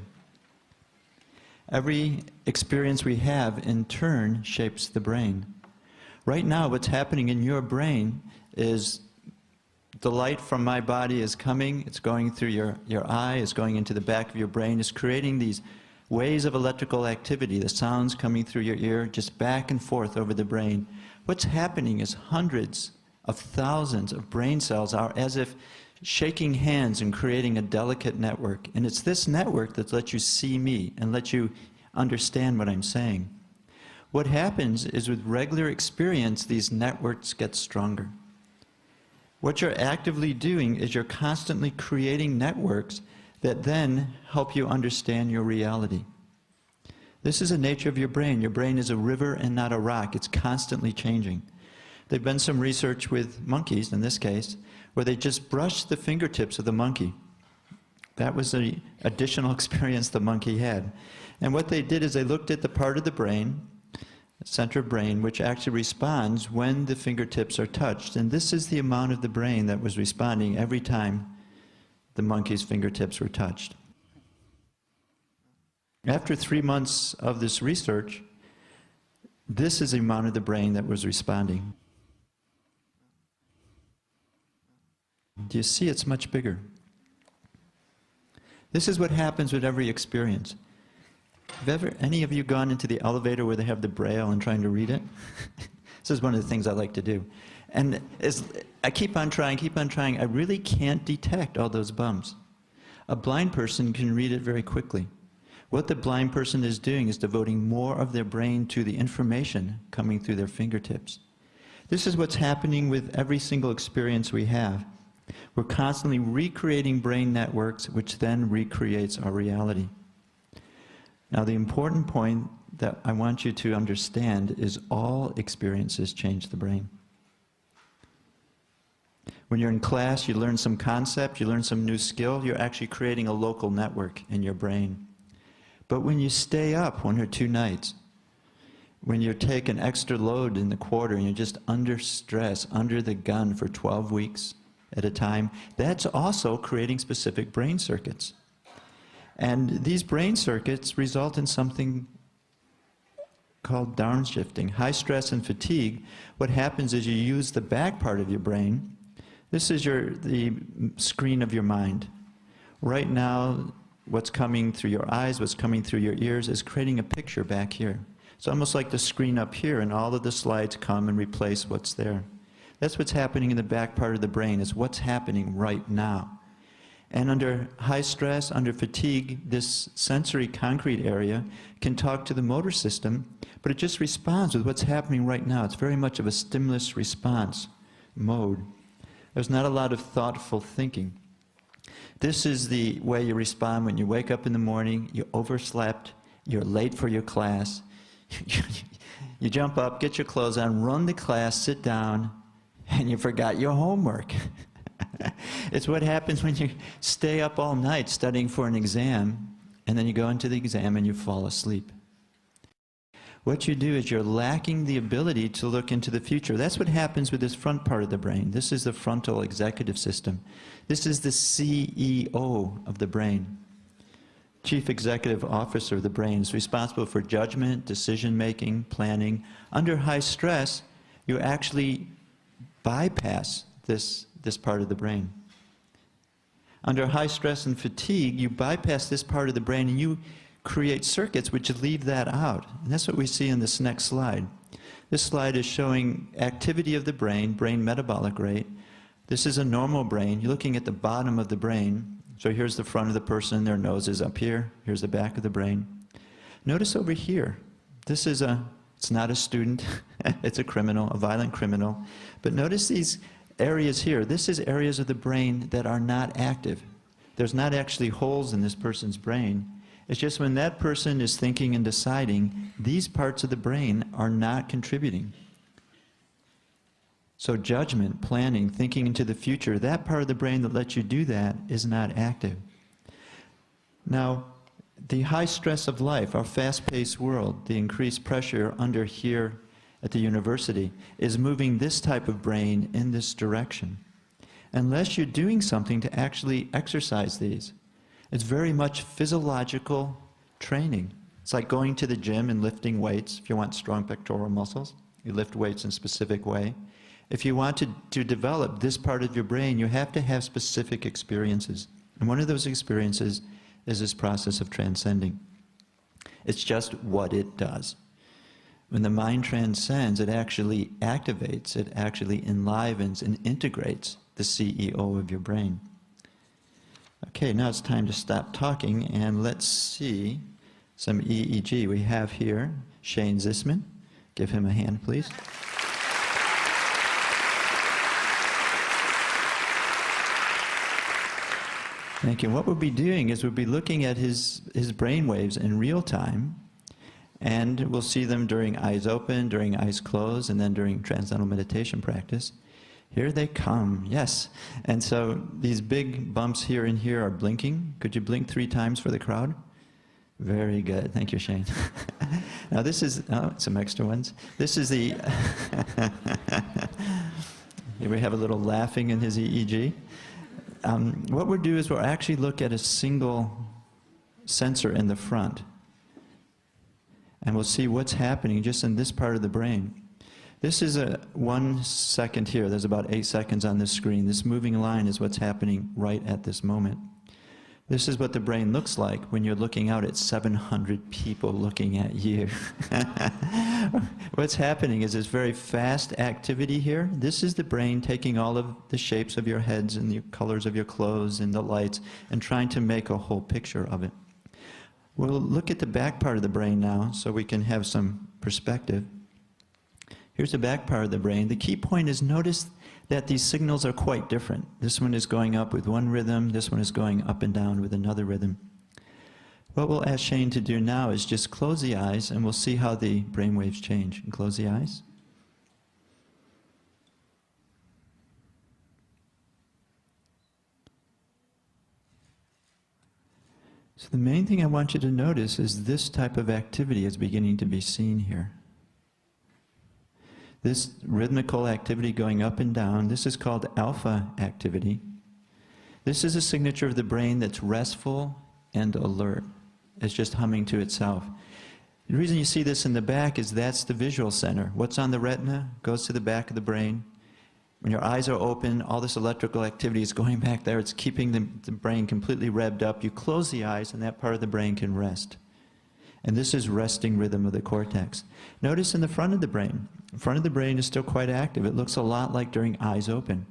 Every experience we have in turn shapes the brain. Right now what's happening in your brain is the light from my body is coming, it's going through your eye, it's going into the back of your brain, it's creating these waves of electrical activity, the sounds coming through your ear, just back and forth over the brain. What's happening is hundreds of thousands of brain cells are as if shaking hands and creating a delicate network. And it's this network that lets you see me and lets you understand what I'm saying. What happens is with regular experience, these networks get stronger. What you're actively doing is you're constantly creating networks that then help you understand your reality. This is the nature of your brain. Your brain is a river and not a rock. It's constantly changing. There've been some research with monkeys, in this case, where they just brushed the fingertips of the monkey. That was the additional experience the monkey had. And what they did is they looked at the part of the brain, center of brain, which actually responds when the fingertips are touched. And this is the amount of the brain that was responding every time the monkey's fingertips were touched. After 3 months of this research, this is the amount of the brain that was responding. Do you see it's much bigger? This is what happens with every experience. Have any of you gone into the elevator where they have the braille and trying to read it? This is one of the things I like to do. And I keep on trying, I really can't detect all those bumps. A blind person can read it very quickly. What the blind person is doing is devoting more of their brain to the information coming through their fingertips. This is what's happening with every single experience we have. We're constantly recreating brain networks, which then recreates our reality. Now, the important point that I want you to understand is all experiences change the brain. When you're in class, you learn some concept, you learn some new skill, you're actually creating a local network in your brain. But when you stay up 1 or 2 nights, when you take an extra load in the quarter and you're just under stress, under the gun for 12 weeks at a time, that's also creating specific brain circuits. And these brain circuits result in something called downshifting. High stress and fatigue, what happens is you use the back part of your brain. This is the screen of your mind. Right now, what's coming through your eyes, what's coming through your ears is creating a picture back here. It's almost like the screen up here, and all of the slides come and replace what's there. That's what's happening in the back part of the brain, is what's happening right now. And under high stress, under fatigue, this sensory concrete area can talk to the motor system, but it just responds with what's happening right now. It's very much of a stimulus response mode. There's not a lot of thoughtful thinking. This is the way you respond when you wake up in the morning, you overslept, you're late for your class, you jump up, get your clothes on, run to class, sit down, and you forgot your homework. It's what happens when you stay up all night studying for an exam, and then you go into the exam and you fall asleep. What you do is you're lacking the ability to look into the future. That's what happens with this front part of the brain. This is the frontal executive system. This is the CEO of the brain. Chief Executive Officer of the brain is responsible for judgment, decision-making, planning. Under high stress, you actually bypass this part of the brain. Under high stress and fatigue, you bypass this part of the brain and you create circuits which leave that out. And that's what we see in this next slide. This slide is showing activity of the brain metabolic rate. This is a normal brain. You're looking at the bottom of the brain. So here's the front of the person, their nose is up here. Here's the back of the brain. Notice over here, it's not a student, it's a criminal, a violent criminal. But notice these areas here. This is areas of the brain that are not active. There's not actually holes in this person's brain. It's just when that person is thinking and deciding, these parts of the brain are not contributing. So judgment, planning, thinking into the future, that part of the brain that lets you do that is not active. Now, the high stress of life, our fast-paced world, the increased pressure under here at the university is moving this type of brain in this direction. Unless you're doing something to actually exercise these, it's very much physiological training. It's like going to the gym and lifting weights. If you want strong pectoral muscles, you lift weights in a specific way. If you want to develop this part of your brain, you have to have specific experiences. And one of those experiences is this process of transcending. It's just what it does. When the mind transcends, it actually activates, it actually enlivens and integrates the CEO of your brain. Okay, now it's time to stop talking and let's see some EEG. We have here Shane Zisman. Give him a hand, please. Thank you. What we'll be doing is we'll be looking at his brain waves in real time, And we'll see them during eyes open, during eyes closed, and then during transcendental meditation practice. Here they come, yes. And so these big bumps here and here are blinking. Could you blink 3 times for the crowd? Very good. Thank you, Shane. Now this is, oh, some extra ones. This is the, here we have a little laughing in his EEG. What we'll do is we'll actually look at a single sensor in the front. And we'll see what's happening just in this part of the brain. This is a 1 second here. There's about 8 seconds on this screen. This moving line is what's happening right at this moment. This is what the brain looks like when you're looking out at 700 people looking at you. What's happening is this very fast activity here. This is the brain taking all of the shapes of your heads and the colors of your clothes and the lights and trying to make a whole picture of it. We'll look at the back part of the brain now so we can have some perspective. Here's the back part of the brain. The key point is notice that these signals are quite different. This one is going up with one rhythm, this one is going up and down with another rhythm. What we'll ask Shane to do now is just close the eyes and we'll see how the brain waves change. And close the eyes. So the main thing I want you to notice is this type of activity is beginning to be seen here. This rhythmical activity going up and down, this is called alpha activity. This is a signature of the brain that's restful and alert. It's just humming to itself. The reason you see this in the back is that's the visual center. What's on the retina goes to the back of the brain. When your eyes are open, all this electrical activity is going back there. It's keeping the brain completely revved up. You close the eyes and that part of the brain can rest. And this is resting rhythm of the cortex. Notice in the front of the brain. The front of the brain is still quite active. It looks a lot like during eyes open.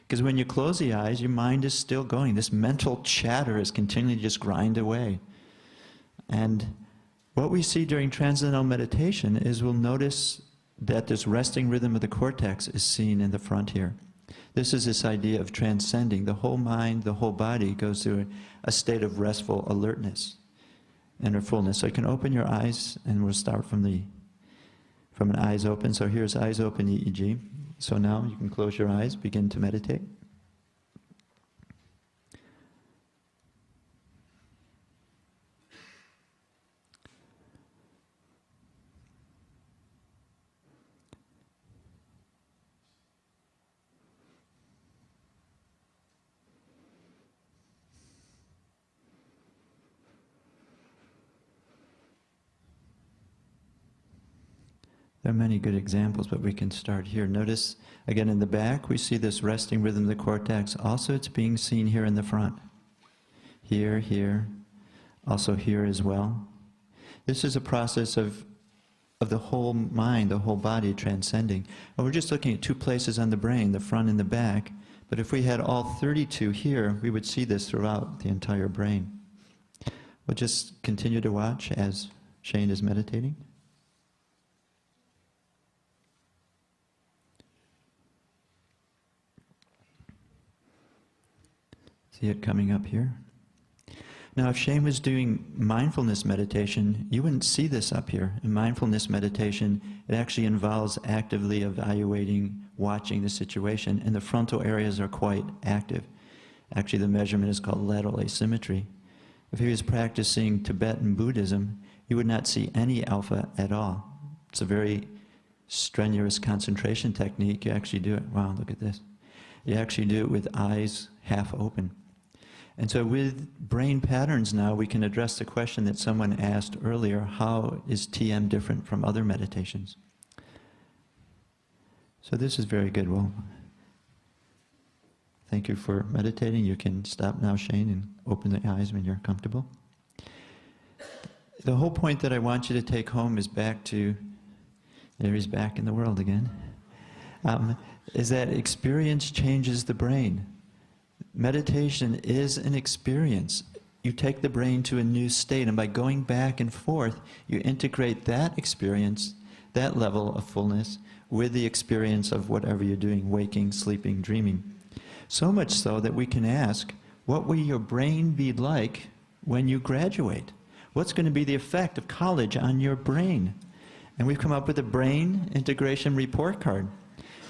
Because when you close the eyes, your mind is still going. This mental chatter is continually just grind away. And what we see during transcendental meditation is we'll notice that this resting rhythm of the cortex is seen in the front here. This is this idea of transcending. The whole mind, the whole body goes through a state of restful alertness and or fullness. So you can open your eyes, and we'll start from an eyes open. So here's eyes open EEG. So now you can close your eyes, begin to meditate. There are many good examples, but we can start here. Notice, again, in the back, we see this resting rhythm of the cortex. Also, it's being seen here in the front. Here, here, also here as well. This is a process of the whole mind, the whole body transcending. And we're just looking at 2 places on the brain, the front and the back. But if we had all 32 here, we would see this throughout the entire brain. We'll just continue to watch as Shane is meditating. See it coming up here? Now, if Shane was doing mindfulness meditation, you wouldn't see this up here. In mindfulness meditation, it actually involves actively evaluating, watching the situation, and the frontal areas are quite active. Actually, the measurement is called lateral asymmetry. If he was practicing Tibetan Buddhism, you would not see any alpha at all. It's a very strenuous concentration technique. You actually do it, wow, look at this. You actually do it with eyes half open. And so with brain patterns now, we can address the question that someone asked earlier, how is TM different from other meditations? So this is very good. Well, thank you for meditating. You can stop now, Shane, and open the eyes when you're comfortable. The whole point that I want you to take home is back to, there he's back in the world again, is that experience changes the brain. Meditation is an experience. You take the brain to a new state, and by going back and forth, you integrate that experience, that level of fullness, with the experience of whatever you're doing, waking, sleeping, dreaming. So much so that we can ask, what will your brain be like when you graduate? what's going to be the effect of college on your brain? And we've come up with a brain integration report card.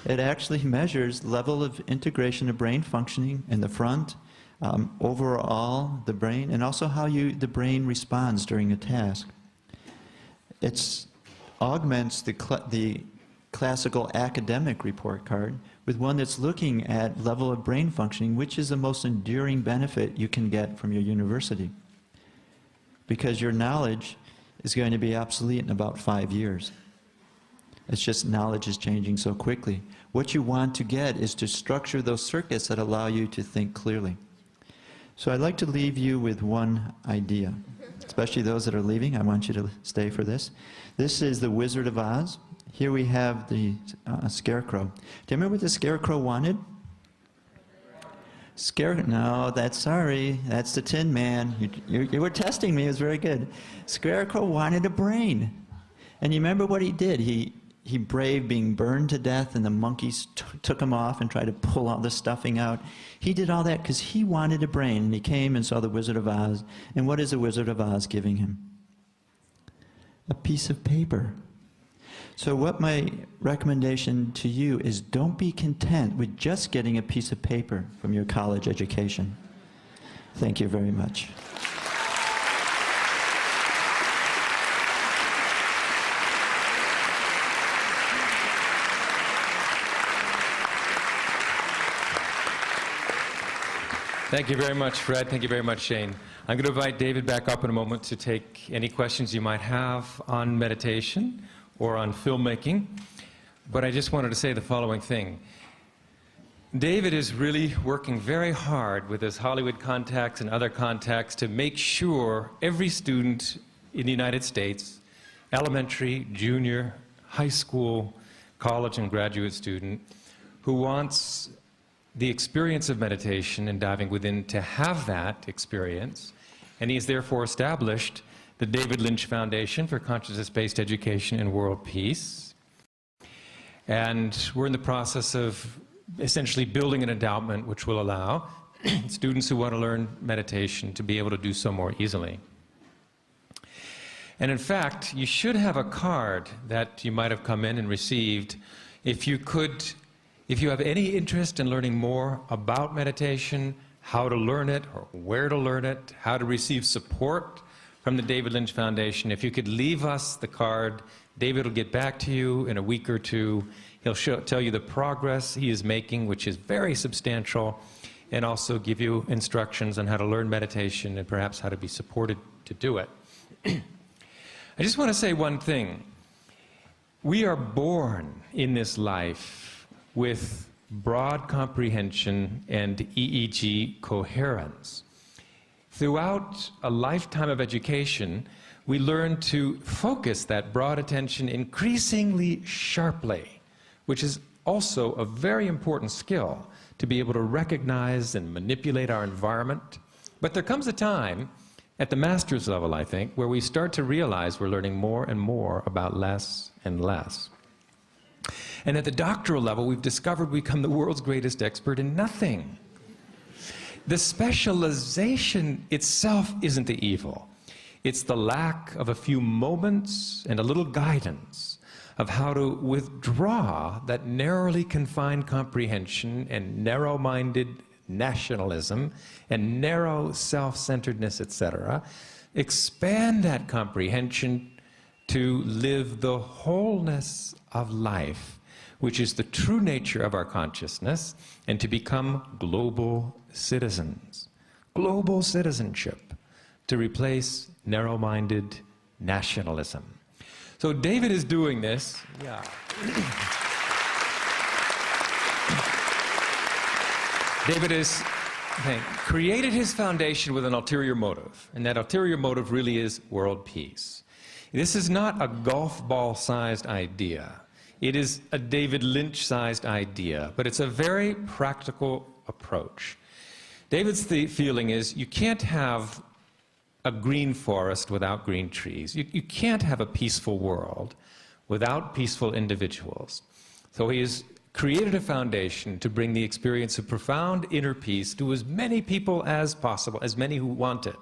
It actually measures level of integration of brain functioning in the front, overall the brain, and also how the brain responds during a task. It augments the classical academic report card with one that's looking at level of brain functioning, which is the most enduring benefit you can get from your university. Because your knowledge is going to be obsolete in about 5 years. It's just knowledge is changing so quickly. What you want to get is to structure those circuits that allow you to think clearly. So I'd like to leave you with one idea, especially those that are leaving. I want you to stay for this. This is the Wizard of Oz. Here we have the Scarecrow. Do you remember what the Scarecrow wanted? No, sorry, that's the Tin Man. You were testing me, it was very good. Scarecrow wanted a brain. And you remember what he did? He braved being burned to death, and the monkeys took him off and tried to pull all the stuffing out. He did all that because he wanted a brain, and he came and saw the Wizard of Oz. And what is the Wizard of Oz giving him? A piece of paper. So what my recommendation to you is, don't be content with just getting a piece of paper from your college education. Thank you very much. Thank you very much, Fred. Thank you very much, Shane. I'm going to invite David back up in a moment to take any questions you might have on meditation or on filmmaking. But I just wanted to say the following thing. David is really working very hard with his Hollywood contacts and other contacts to make sure every student in the United States, elementary, junior, high school, college, and graduate student, who wants the experience of meditation and diving within to have that experience. And he's therefore established the David Lynch Foundation for Consciousness-Based Education and World Peace. And we're in the process of essentially building an endowment which will allow students who want to learn meditation to be able to do so more easily. And in fact, you should have a card that you might have come in and received. If you have any interest in learning more about meditation, how to learn it, or where to learn it, how to receive support from the David Lynch Foundation, if you could leave us the card, David will get back to you in a week or two. He'll tell you the progress he is making, which is very substantial, and also give you instructions on how to learn meditation and perhaps how to be supported to do it. I just want to say one thing. We are born in this life with broad comprehension and EEG coherence. Throughout a lifetime of education, we learn to focus that broad attention increasingly sharply, which is also a very important skill to be able to recognize and manipulate our environment. But there comes a time, at the master's level, I think, where we start to realize we're learning more and more about less and less. And at the doctoral level, we've discovered we become the world's greatest expert in nothing. The specialization itself isn't the evil. It's the lack of a few moments and a little guidance of how to withdraw that narrowly confined comprehension and narrow-minded nationalism and narrow self-centeredness, etc. Expand that comprehension to live the wholeness of life, which is the true nature of our consciousness, and to become global citizens. Global citizenship, to replace narrow-minded nationalism. So David is doing this. Yeah. David has created his foundation with an ulterior motive, and that ulterior motive really is world peace. This is not a golf ball-sized idea. It is a David Lynch-sized idea, but it's a very practical approach. David's feeling is you can't have a green forest without green trees. You can't have a peaceful world without peaceful individuals. So he has created a foundation to bring the experience of profound inner peace to as many people as possible, as many who want it.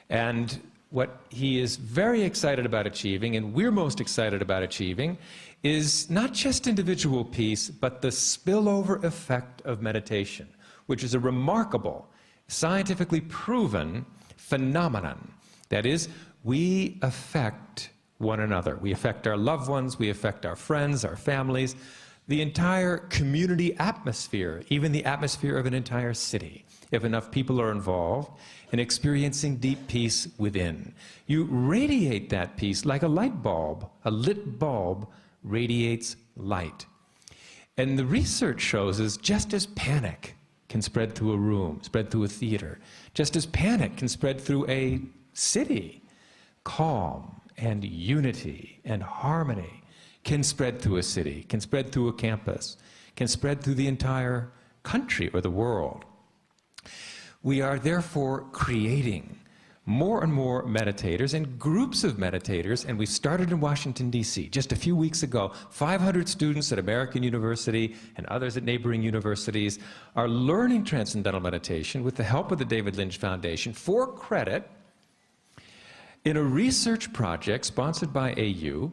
And what he is very excited about achieving, and we're most excited about achieving, is not just individual peace, but the spillover effect of meditation, which is a remarkable, scientifically proven phenomenon. That is, we affect one another. We affect our loved ones, we affect our friends, our families, the entire community atmosphere, even the atmosphere of an entire city, if enough people are involved in experiencing deep peace within. You radiate that peace like a light bulb. A lit bulb radiates light. And the research shows is just as panic can spread through a room, spread through a theater, just as panic can spread through a city, calm and unity and harmony can spread through a city, can spread through a campus, can spread through the entire country or the world. We are therefore creating more and more meditators and groups of meditators, and we started in Washington, D.C. just a few weeks ago. 500 students at American University and others at neighboring universities are learning Transcendental Meditation with the help of the David Lynch Foundation for credit in a research project sponsored by AU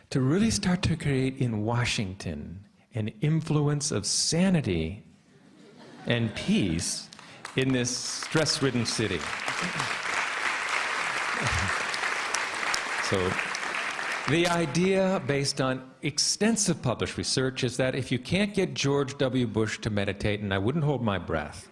to really start to create in Washington an influence of sanity and peace in this stress-ridden city. So the idea, based on extensive published research, is that if you can't get George W. Bush to meditate, and I wouldn't hold my breath,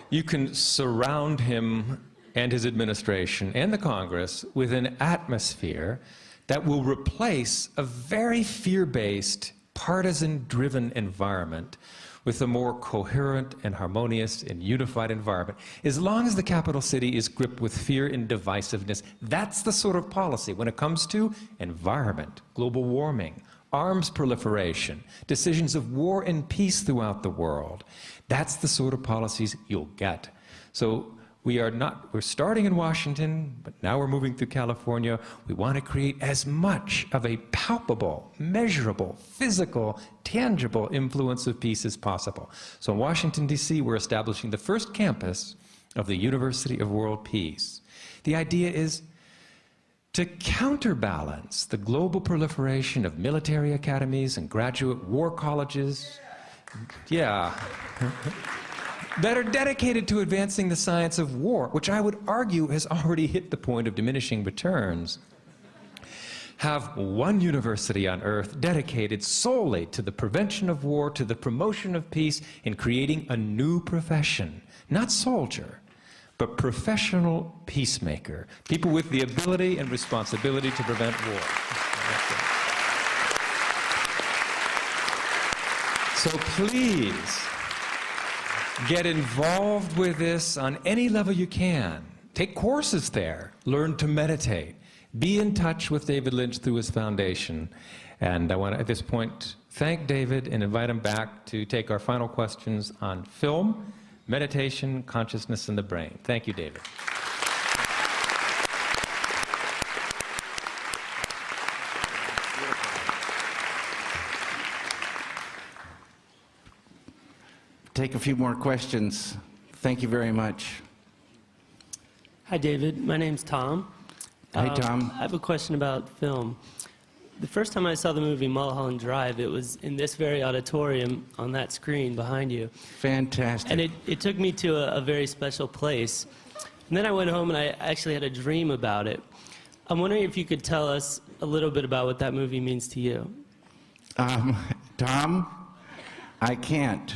you can surround him and his administration and the Congress with an atmosphere that will replace a very fear-based, partisan-driven environment with a more coherent and harmonious and unified environment. As long as the capital city is gripped with fear and divisiveness, that's the sort of policy when it comes to environment, global warming, arms proliferation, decisions of war and peace throughout the world. That's the sort of policies you'll get. So we're starting in Washington, but now we're moving through California. We want to create as much of a palpable, measurable, physical, tangible influence of peace as possible. So in Washington, D.C., we're establishing the first campus of the University of World Peace. The idea is to counterbalance the global proliferation of military academies and graduate war colleges. Yeah. That are dedicated to advancing the science of war, which I would argue has already hit the point of diminishing returns. Have one university on earth dedicated solely to the prevention of war, to the promotion of peace, and creating a new profession. Not soldier, but professional peacemaker. People with the ability and responsibility to prevent war. So please, get involved with this on any level you can. Take courses there. Learn to meditate. Be in touch with David Lynch through his foundation. And I want to, at this point, thank David and invite him back to take our final questions on film, meditation, consciousness, and the brain. Thank you, David. Take a few more questions. Thank you very much. Hi, David. My name's Tom. Hi, Tom. I have a question about film. The first time I saw the movie Mulholland Drive, it was in this very auditorium on that screen behind you. Fantastic. And it took me to a very special place. And then I went home and I actually had a dream about it. I'm wondering if you could tell us a little bit about what that movie means to you. Tom, I can't.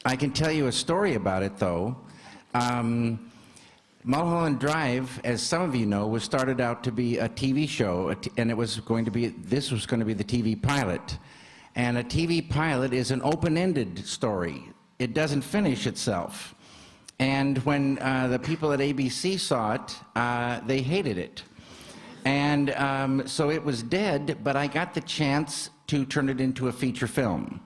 I can tell you a story about it, though. Mulholland Drive, as some of you know, was started out to be a TV show, and this was going to be the TV pilot. And a TV pilot is an open-ended story. It doesn't finish itself. And when the people at ABC saw it, they hated it. And so it was dead, but I got the chance to turn it into a feature film.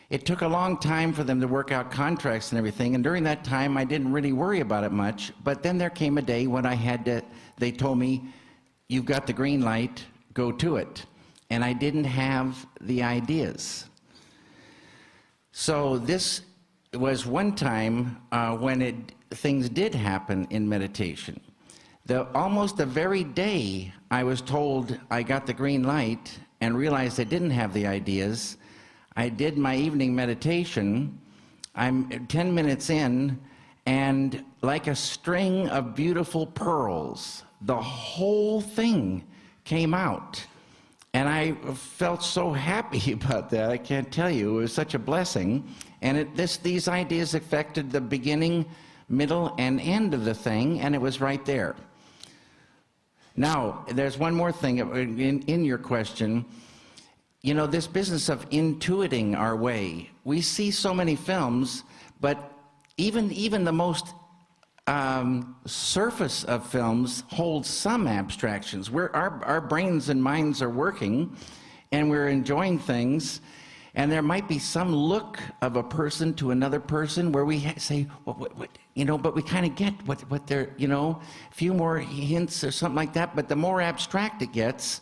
It took a long time for them to work out contracts and everything, and during that time I didn't really worry about it much, but then there came a day when they told me, you've got the green light, go to it. And I didn't have the ideas. So this was one time when things did happen in meditation. Almost the very day I was told I got the green light and realized I didn't have the ideas, I did my evening meditation. I'm 10 minutes in, and like a string of beautiful pearls, the whole thing came out. And I felt so happy about that, I can't tell you. It was such a blessing. And these ideas affected the beginning, middle, and end of the thing, and it was right there. Now, there's one more thing in your question. You know, this business of intuiting our way. We see so many films, but even the most surface of films holds some abstractions. Our brains and minds are working, and we're enjoying things, and there might be some look of a person to another person where we say, what, you know, but we kind of get what they're, you know, a few more hints or something like that. But the more abstract it gets,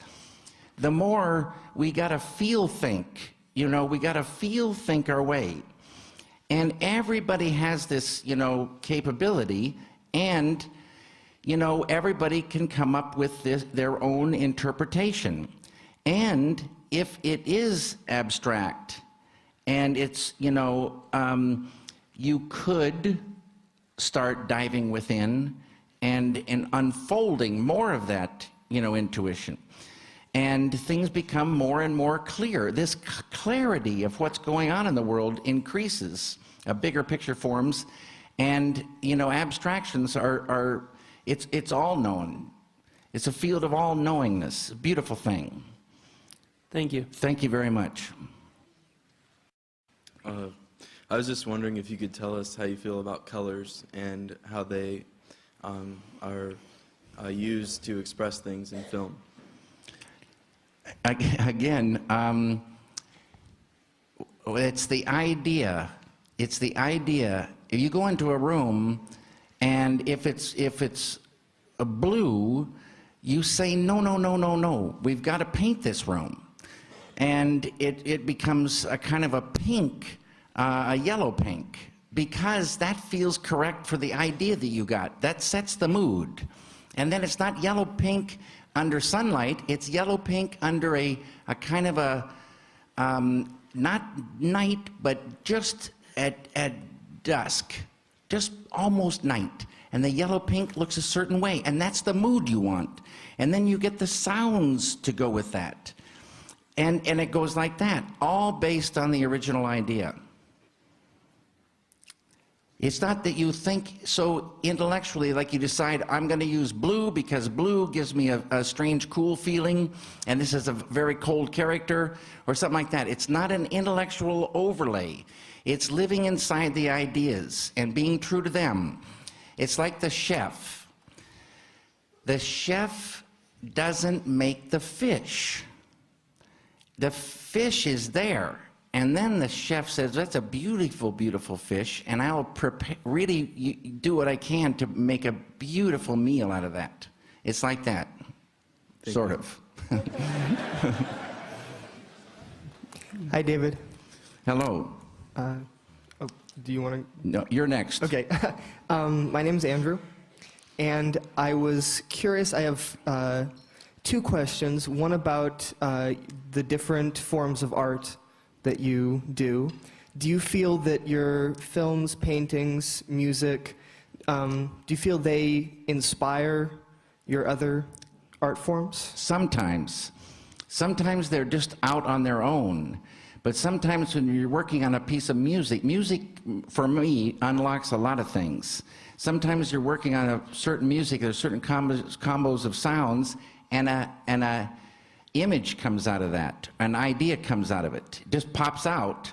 the more we gotta feel think. You know, we gotta feel think our way. And everybody has this, you know, capability, and, you know, everybody can come up with their own interpretation. And if it is abstract, and it's, you know, you could start diving within and unfolding more of that, you know, intuition. And things become more and more clear. This clarity of what's going on in the world increases. A bigger picture forms, and, you know, abstractions it's all known. It's a field of all knowingness. A beautiful thing. Thank you. Thank you very much. I was just wondering if you could tell us how you feel about colors and how they are used to express things in film. Again, it's the idea. It's the idea. If you go into a room, and if it's a blue, you say, no, no, no, no, no. We've got to paint this room. And it becomes a kind of a pink, a yellow pink, because that feels correct for the idea that you got. That sets the mood. And then it's not yellow pink under sunlight, it's yellow pink under a kind of a, not night, but just at dusk, just almost night. And the yellow pink looks a certain way, and that's the mood you want. And then you get the sounds to go with that. And it goes like that, all based on the original idea. It's not that you think so intellectually, like you decide, I'm going to use blue because blue gives me a strange, cool feeling, and this is a very cold character, or something like that. It's not an intellectual overlay. It's living inside the ideas and being true to them. It's like the chef. The chef doesn't make the fish. The fish is there. And then the chef says, that's a beautiful, beautiful fish, and I'll really do what I can to make a beautiful meal out of that. It's like that, sort of. Hi, David. Hello. Do you want to? No, you're next. Okay. My name's Andrew, and I was curious. I have two questions. One about the different forms of art that you do. Do you feel that your films, paintings, music, do you feel they inspire your other art forms? Sometimes. Sometimes they're just out on their own. But sometimes when you're working on a piece of music, music for me unlocks a lot of things. Sometimes you're working on a certain music, there's certain combos of sounds, and a image comes out of that, an idea comes out of it. It just pops out.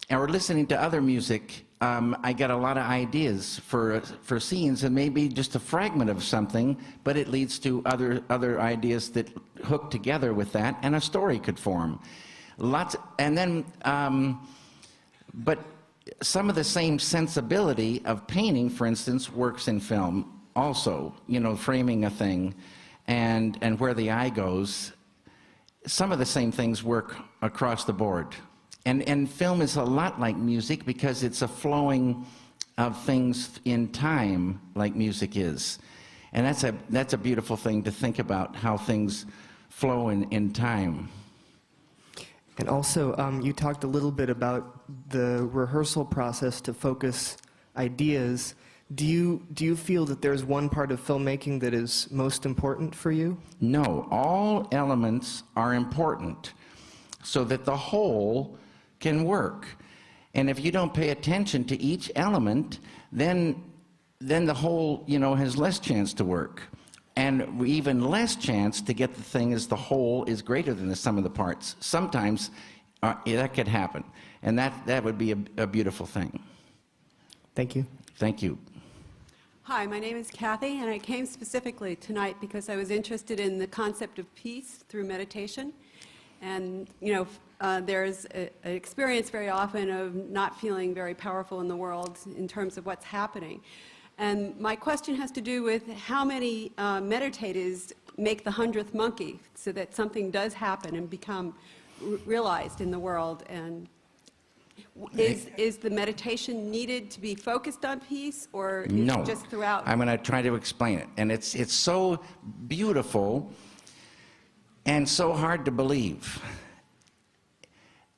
And we're listening to other music, I get a lot of ideas for scenes, and maybe just a fragment of something, but it leads to other ideas that hook together with that, and a story could form. And then, but some of the same sensibility of painting, for instance, works in film also, you know, framing a thing and where the eye goes. Some of the same things work across the board. And film is a lot like music because it's a flowing of things in time like music is. And that's a beautiful thing to think about, how things flow in time. And also, you talked a little bit about the rehearsal process to focus ideas. Do you feel that there's one part of filmmaking that is most important for you? No, all elements are important so that the whole can work. And if you don't pay attention to each element, then the whole, has less chance to work. And even less chance to get the thing as the whole is greater than the sum of the parts. Sometimes that could happen. And that would be a beautiful thing. Thank you. Thank you. Hi, my name is Kathy, and I came specifically tonight because I was interested in the concept of peace through meditation. And, there's an experience very often of not feeling very powerful in the world in terms of what's happening. And my question has to do with how many meditators make the 100th monkey so that something does happen and become realized in the world. And is the meditation needed to be focused on peace, or is No. it just throughout? I'm going to try to explain it. And it's so beautiful and so hard to believe.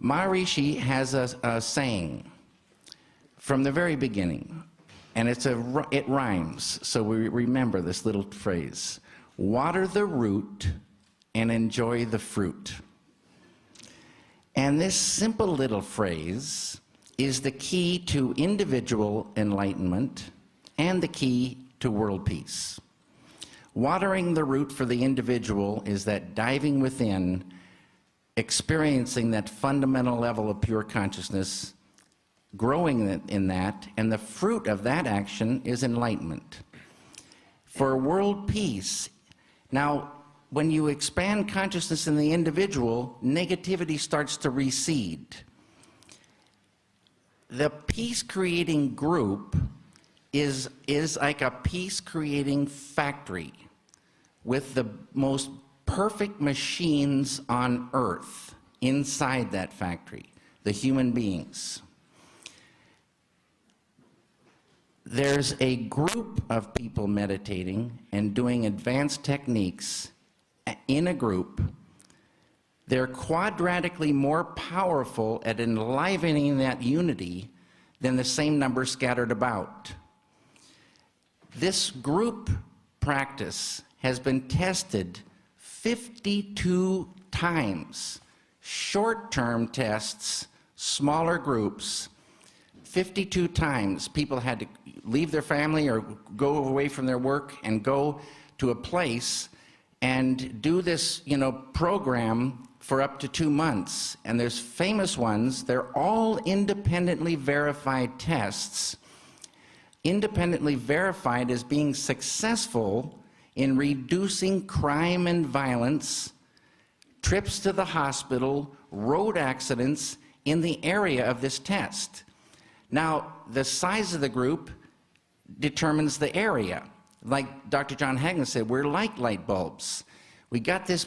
Maharishi has a saying from the very beginning. And it rhymes, so we remember this little phrase. Water the root and enjoy the fruit. And this simple little phrase is the key to individual enlightenment and the key to world peace. Watering the root for the individual is that diving within, experiencing that fundamental level of pure consciousness, growing in that, and the fruit of that action is enlightenment. For world peace, now, when you expand consciousness in the individual, negativity starts to recede. The peace-creating group is like a peace-creating factory with the most perfect machines on earth inside that factory, the human beings. There's a group of people meditating and doing advanced techniques in a group. They're quadratically more powerful at enlivening that unity than the same number scattered about. This group practice has been tested 52 times. Short-term tests, smaller groups, 52 times people had to leave their family or go away from their work and go to a place and do this, program for up to 2 months. And there's famous ones. They're all independently verified tests, independently verified as being successful in reducing crime and violence, trips to the hospital, road accidents in the area of this test. Now, the size of the group determines the area. Like Dr. John Hagman said, we're like light bulbs. We got this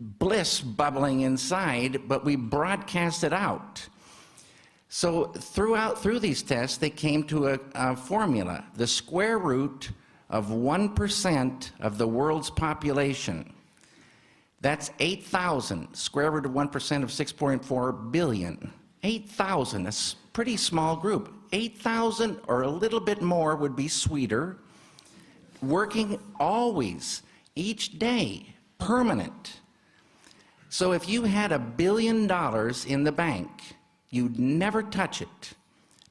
bliss bubbling inside, but we broadcast it out. So through these tests, they came to a formula. The square root of 1% of the world's population, that's 8,000. Square root of 1% of 6.4 billion. 8,000, a pretty small group. 8,000 or a little bit more would be sweeter, working always, each day, permanent. So if you had $1 billion in the bank, you'd never touch it.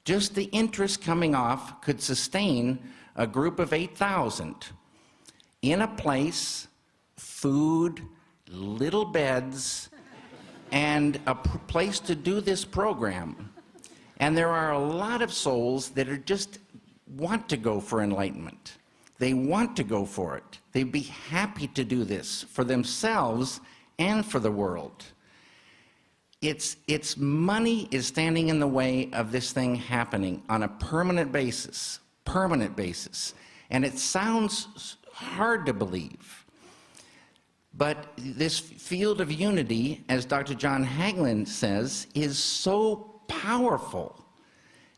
Just the interest coming off could sustain a group of 8,000 in a place, food, little beds, and a place to do this program. And there are a lot of souls that are just want to go for enlightenment. They want to go for it. They'd be happy to do this for themselves and for the world. It's money is standing in the way of this thing happening on a permanent basis. And it sounds hard to believe. But this field of unity, as Dr. John Hagman says, is so powerful.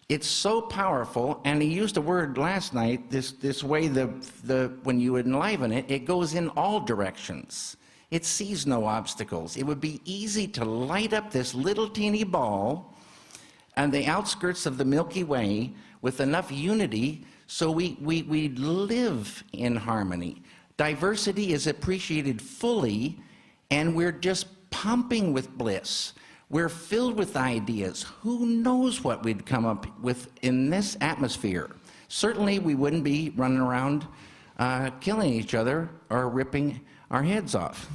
It's so powerful, and he used a word last night, this way, when you enliven it, it goes in all directions. It sees no obstacles. It would be easy to light up this little teeny ball on the outskirts of the Milky Way with enough unity so we live in harmony. Diversity is appreciated fully, and we're just pumping with bliss. We're filled with ideas. Who knows what we'd come up with in this atmosphere? Certainly, we wouldn't be running around killing each other or ripping our heads off.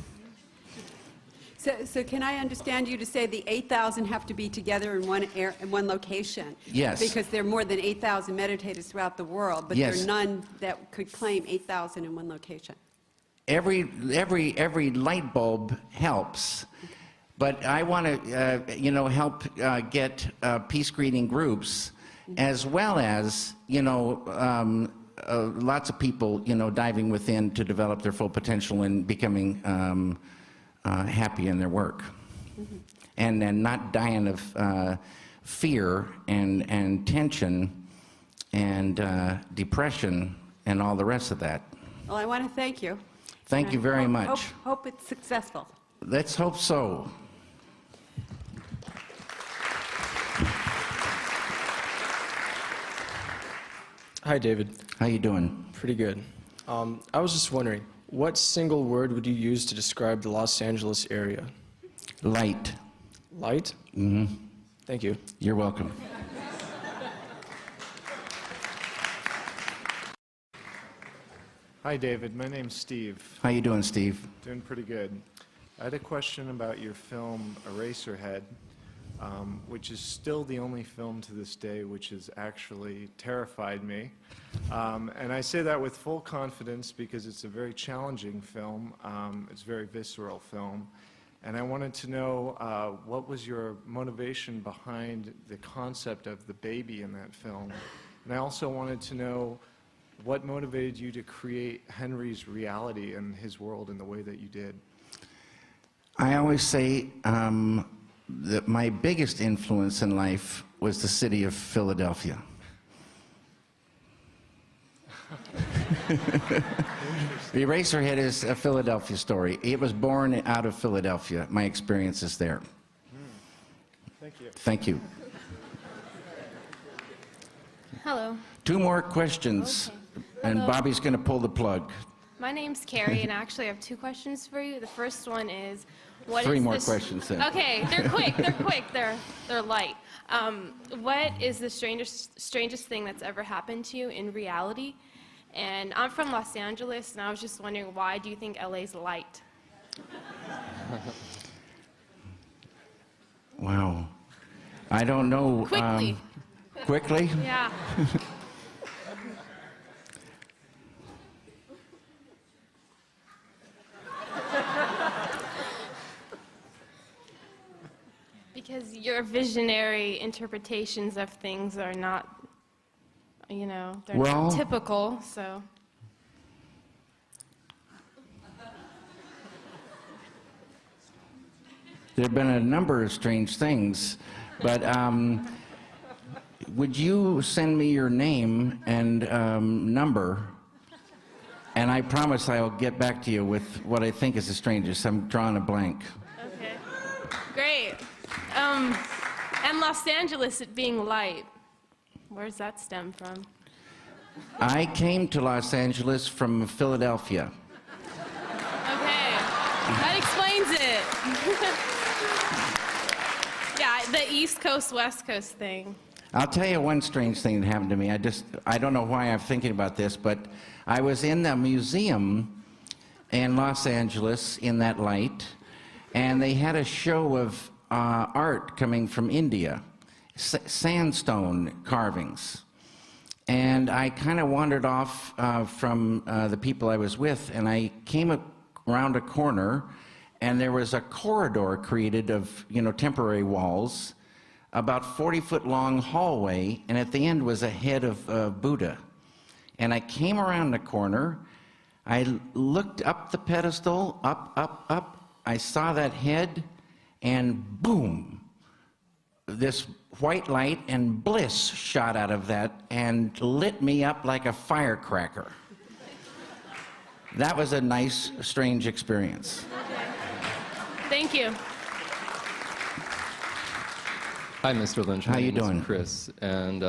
So can I understand you to say the 8,000 have to be together in one location? Yes. Because there are more than 8,000 meditators throughout the world, but Yes. there are none that could claim 8,000 in one location. Every light bulb helps, but I want to help get peace greeting groups, as well as lots of people diving within to develop their full potential and becoming happy in their work, and not dying of fear and tension and depression and all the rest of that. Well, I want to thank you. Thank you very much. Hope it's successful. Let's hope so. Hi, David. How you doing? Pretty good. I was just wondering, what single word would you use to describe the Los Angeles area? Light. Light? Mm-hmm. Thank you. You're welcome. Hi, David. My name's Steve. How you doing, Steve? Doing pretty good. I had a question about your film Eraserhead, which is still the only film to this day which has actually terrified me. And I say that with full confidence because it's a very challenging film. It's a very visceral film. And I wanted to know what was your motivation behind the concept of the baby in that film. And I also wanted to know what motivated you to create Henry's reality and his world in the way that you did. I always say that my biggest influence in life was the city of Philadelphia. The Eraserhead is a Philadelphia story. It was born out of Philadelphia. My experiences there. Thank you. Thank you. Hello. 2 more questions, and Hello. Bobby's going to pull the plug. My name's Carrie, and I actually have 2 questions for you. The first one is, what 3 is more this- questions then. Okay, they're quick. They're quick. They're light. What is the strangest thing that's ever happened to you in reality? And I'm from Los Angeles, and I was just wondering, why do you think LA's light? Wow. I don't know. Quickly. Quickly? Yeah. Because your visionary interpretations of things are not, they're Well- not typical, so. There have been a number of strange things, but would you send me your name and number, and I promise I'll get back to you with what I think is the strangest. I'm drawing a blank. Okay. Great. And Los Angeles, it being light, where does that stem from? I came to Los Angeles from Philadelphia. Okay. That explains it. Yeah, the East Coast, West Coast thing. I'll tell you one strange thing that happened to me. I don't know why I'm thinking about this, but I was in the museum in Los Angeles in that light, and they had a show of art coming from India, sandstone carvings. And I kind of wandered off from the people I was with, and I came around a corner, and there was a corridor created of, temporary walls, about 40-foot long hallway, and at the end was a head of Buddha. And I came around the corner, I looked up the pedestal, up, I saw that head, and boom, this white light and bliss shot out of that and lit me up like a firecracker. That was a nice, strange experience. Thank you. Hi, Mr. Lynch. How My you name is doing? Chris, and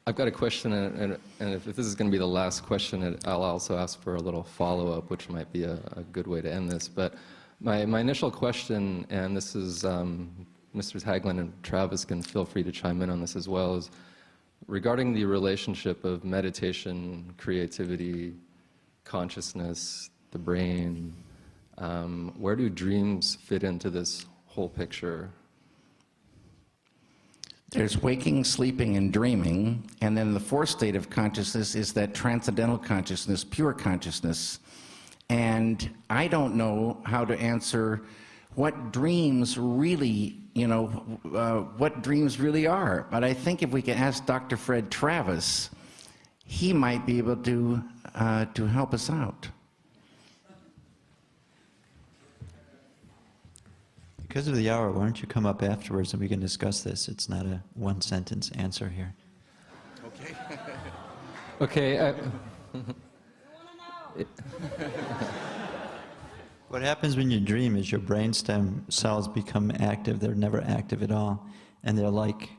I've got a question, and if this is going to be the last question, I'll also ask for a little follow-up, which might be a good way to end this. But my initial question, and this is Mr. Haglund and Travis can feel free to chime in on this as well, is regarding the relationship of meditation, creativity, consciousness, the brain. Where do dreams fit into this whole picture? There's waking, sleeping, and dreaming, and then the fourth state of consciousness is that transcendental consciousness, pure consciousness. And I don't know how to answer what dreams really, what dreams really are. But I think if we could ask Dr. Fred Travis, he might be able to help us out. Because of the hour, why don't you come up afterwards and we can discuss this? It's not a one-sentence answer here. Okay. Okay. What happens when you dream is your brainstem cells become active. They're never active at all. And they're like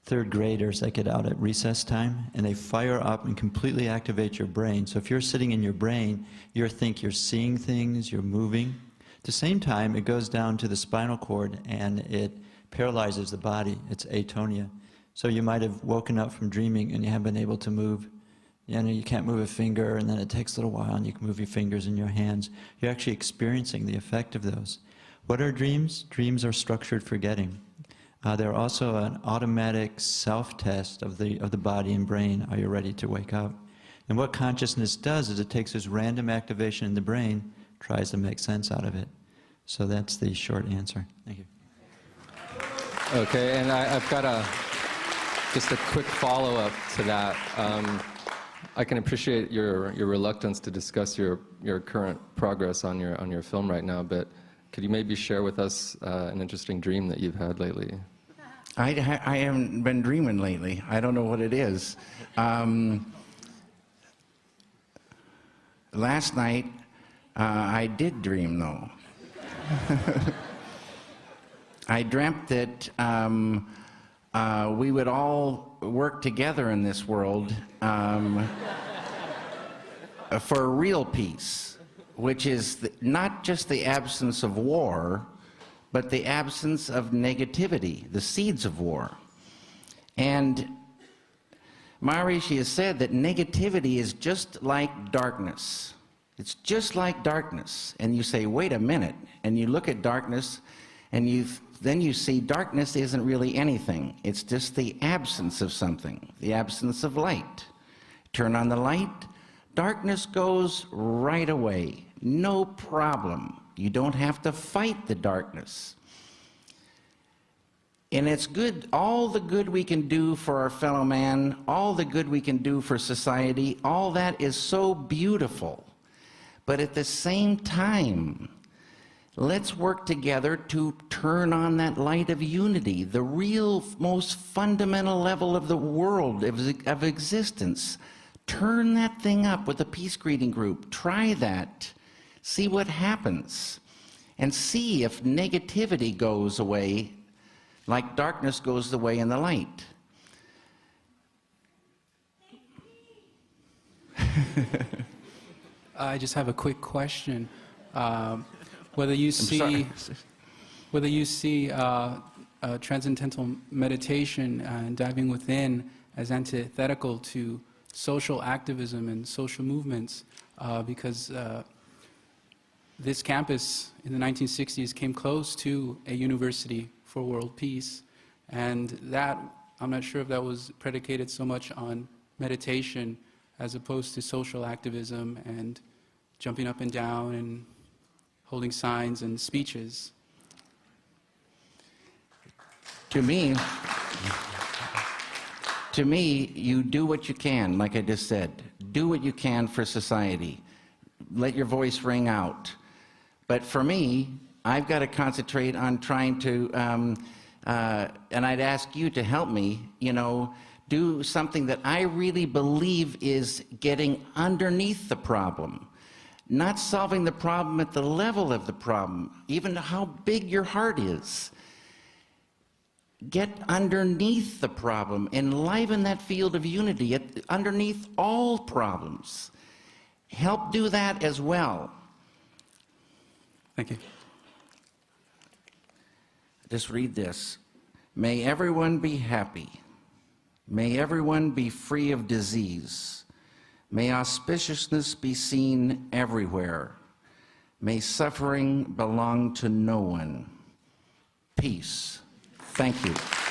third graders that get out at recess time, and they fire up and completely activate your brain. So if you're sitting in your brain, you think you're seeing things, you're moving. At the same time, it goes down to the spinal cord and it paralyzes the body. It's atonia. So you might have woken up from dreaming and you haven't been able to move. You can't move a finger, and then it takes a little while and you can move your fingers and your hands. You're actually experiencing the effect of those. What are dreams? Dreams are structured forgetting. They're also an automatic self-test of the body and brain. Are you ready to wake up? And what consciousness does is it takes this random activation in the brain, tries to make sense out of it. So that's the short answer. Thank you. Okay, and I've got just a quick follow-up to that. I can appreciate your reluctance to discuss your current progress on your film right now, but could you maybe share with us an interesting dream that you've had lately? I haven't been dreaming lately. I don't know what it is. Last night, I did dream, though. I dreamt that we would all work together in this world for real peace, which is not just the absence of war, but the absence of negativity, the seeds of war. And Maharishi has said that negativity is just like darkness. It's just like darkness. And you say, wait a minute, and you look at darkness, and then you see darkness isn't really anything. It's just the absence of something, the absence of light. Turn on the light, darkness goes right away. No problem. You don't have to fight the darkness. And it's good, all the good we can do for our fellow man, all the good we can do for society, all that is so beautiful. But at the same time, let's work together to turn on that light of unity, the real, most fundamental level of the world, of existence. Turn that thing up with a peace greeting group. Try that. See what happens. And see if negativity goes away like darkness goes away in the light. I just have a quick question. Whether you see transcendental meditation and diving within as antithetical to social activism and social movements, because this campus in the 1960s came close to a university for world peace, and that, I'm not sure if that was predicated so much on meditation as opposed to social activism and jumping up and down and holding signs and speeches. To me, you do what you can, like I just said. Do what you can for society. Let your voice ring out. But for me, I've got to concentrate on trying to and I'd ask you to help me, do something that I really believe is getting underneath the problem. Not solving the problem at the level of the problem, even how big your heart is. Get underneath the problem, enliven that field of unity underneath all problems. Help do that as well. Thank you. Just read this. May everyone be happy. May everyone be free of disease. May auspiciousness be seen everywhere. May suffering belong to no one. Peace. Thank you.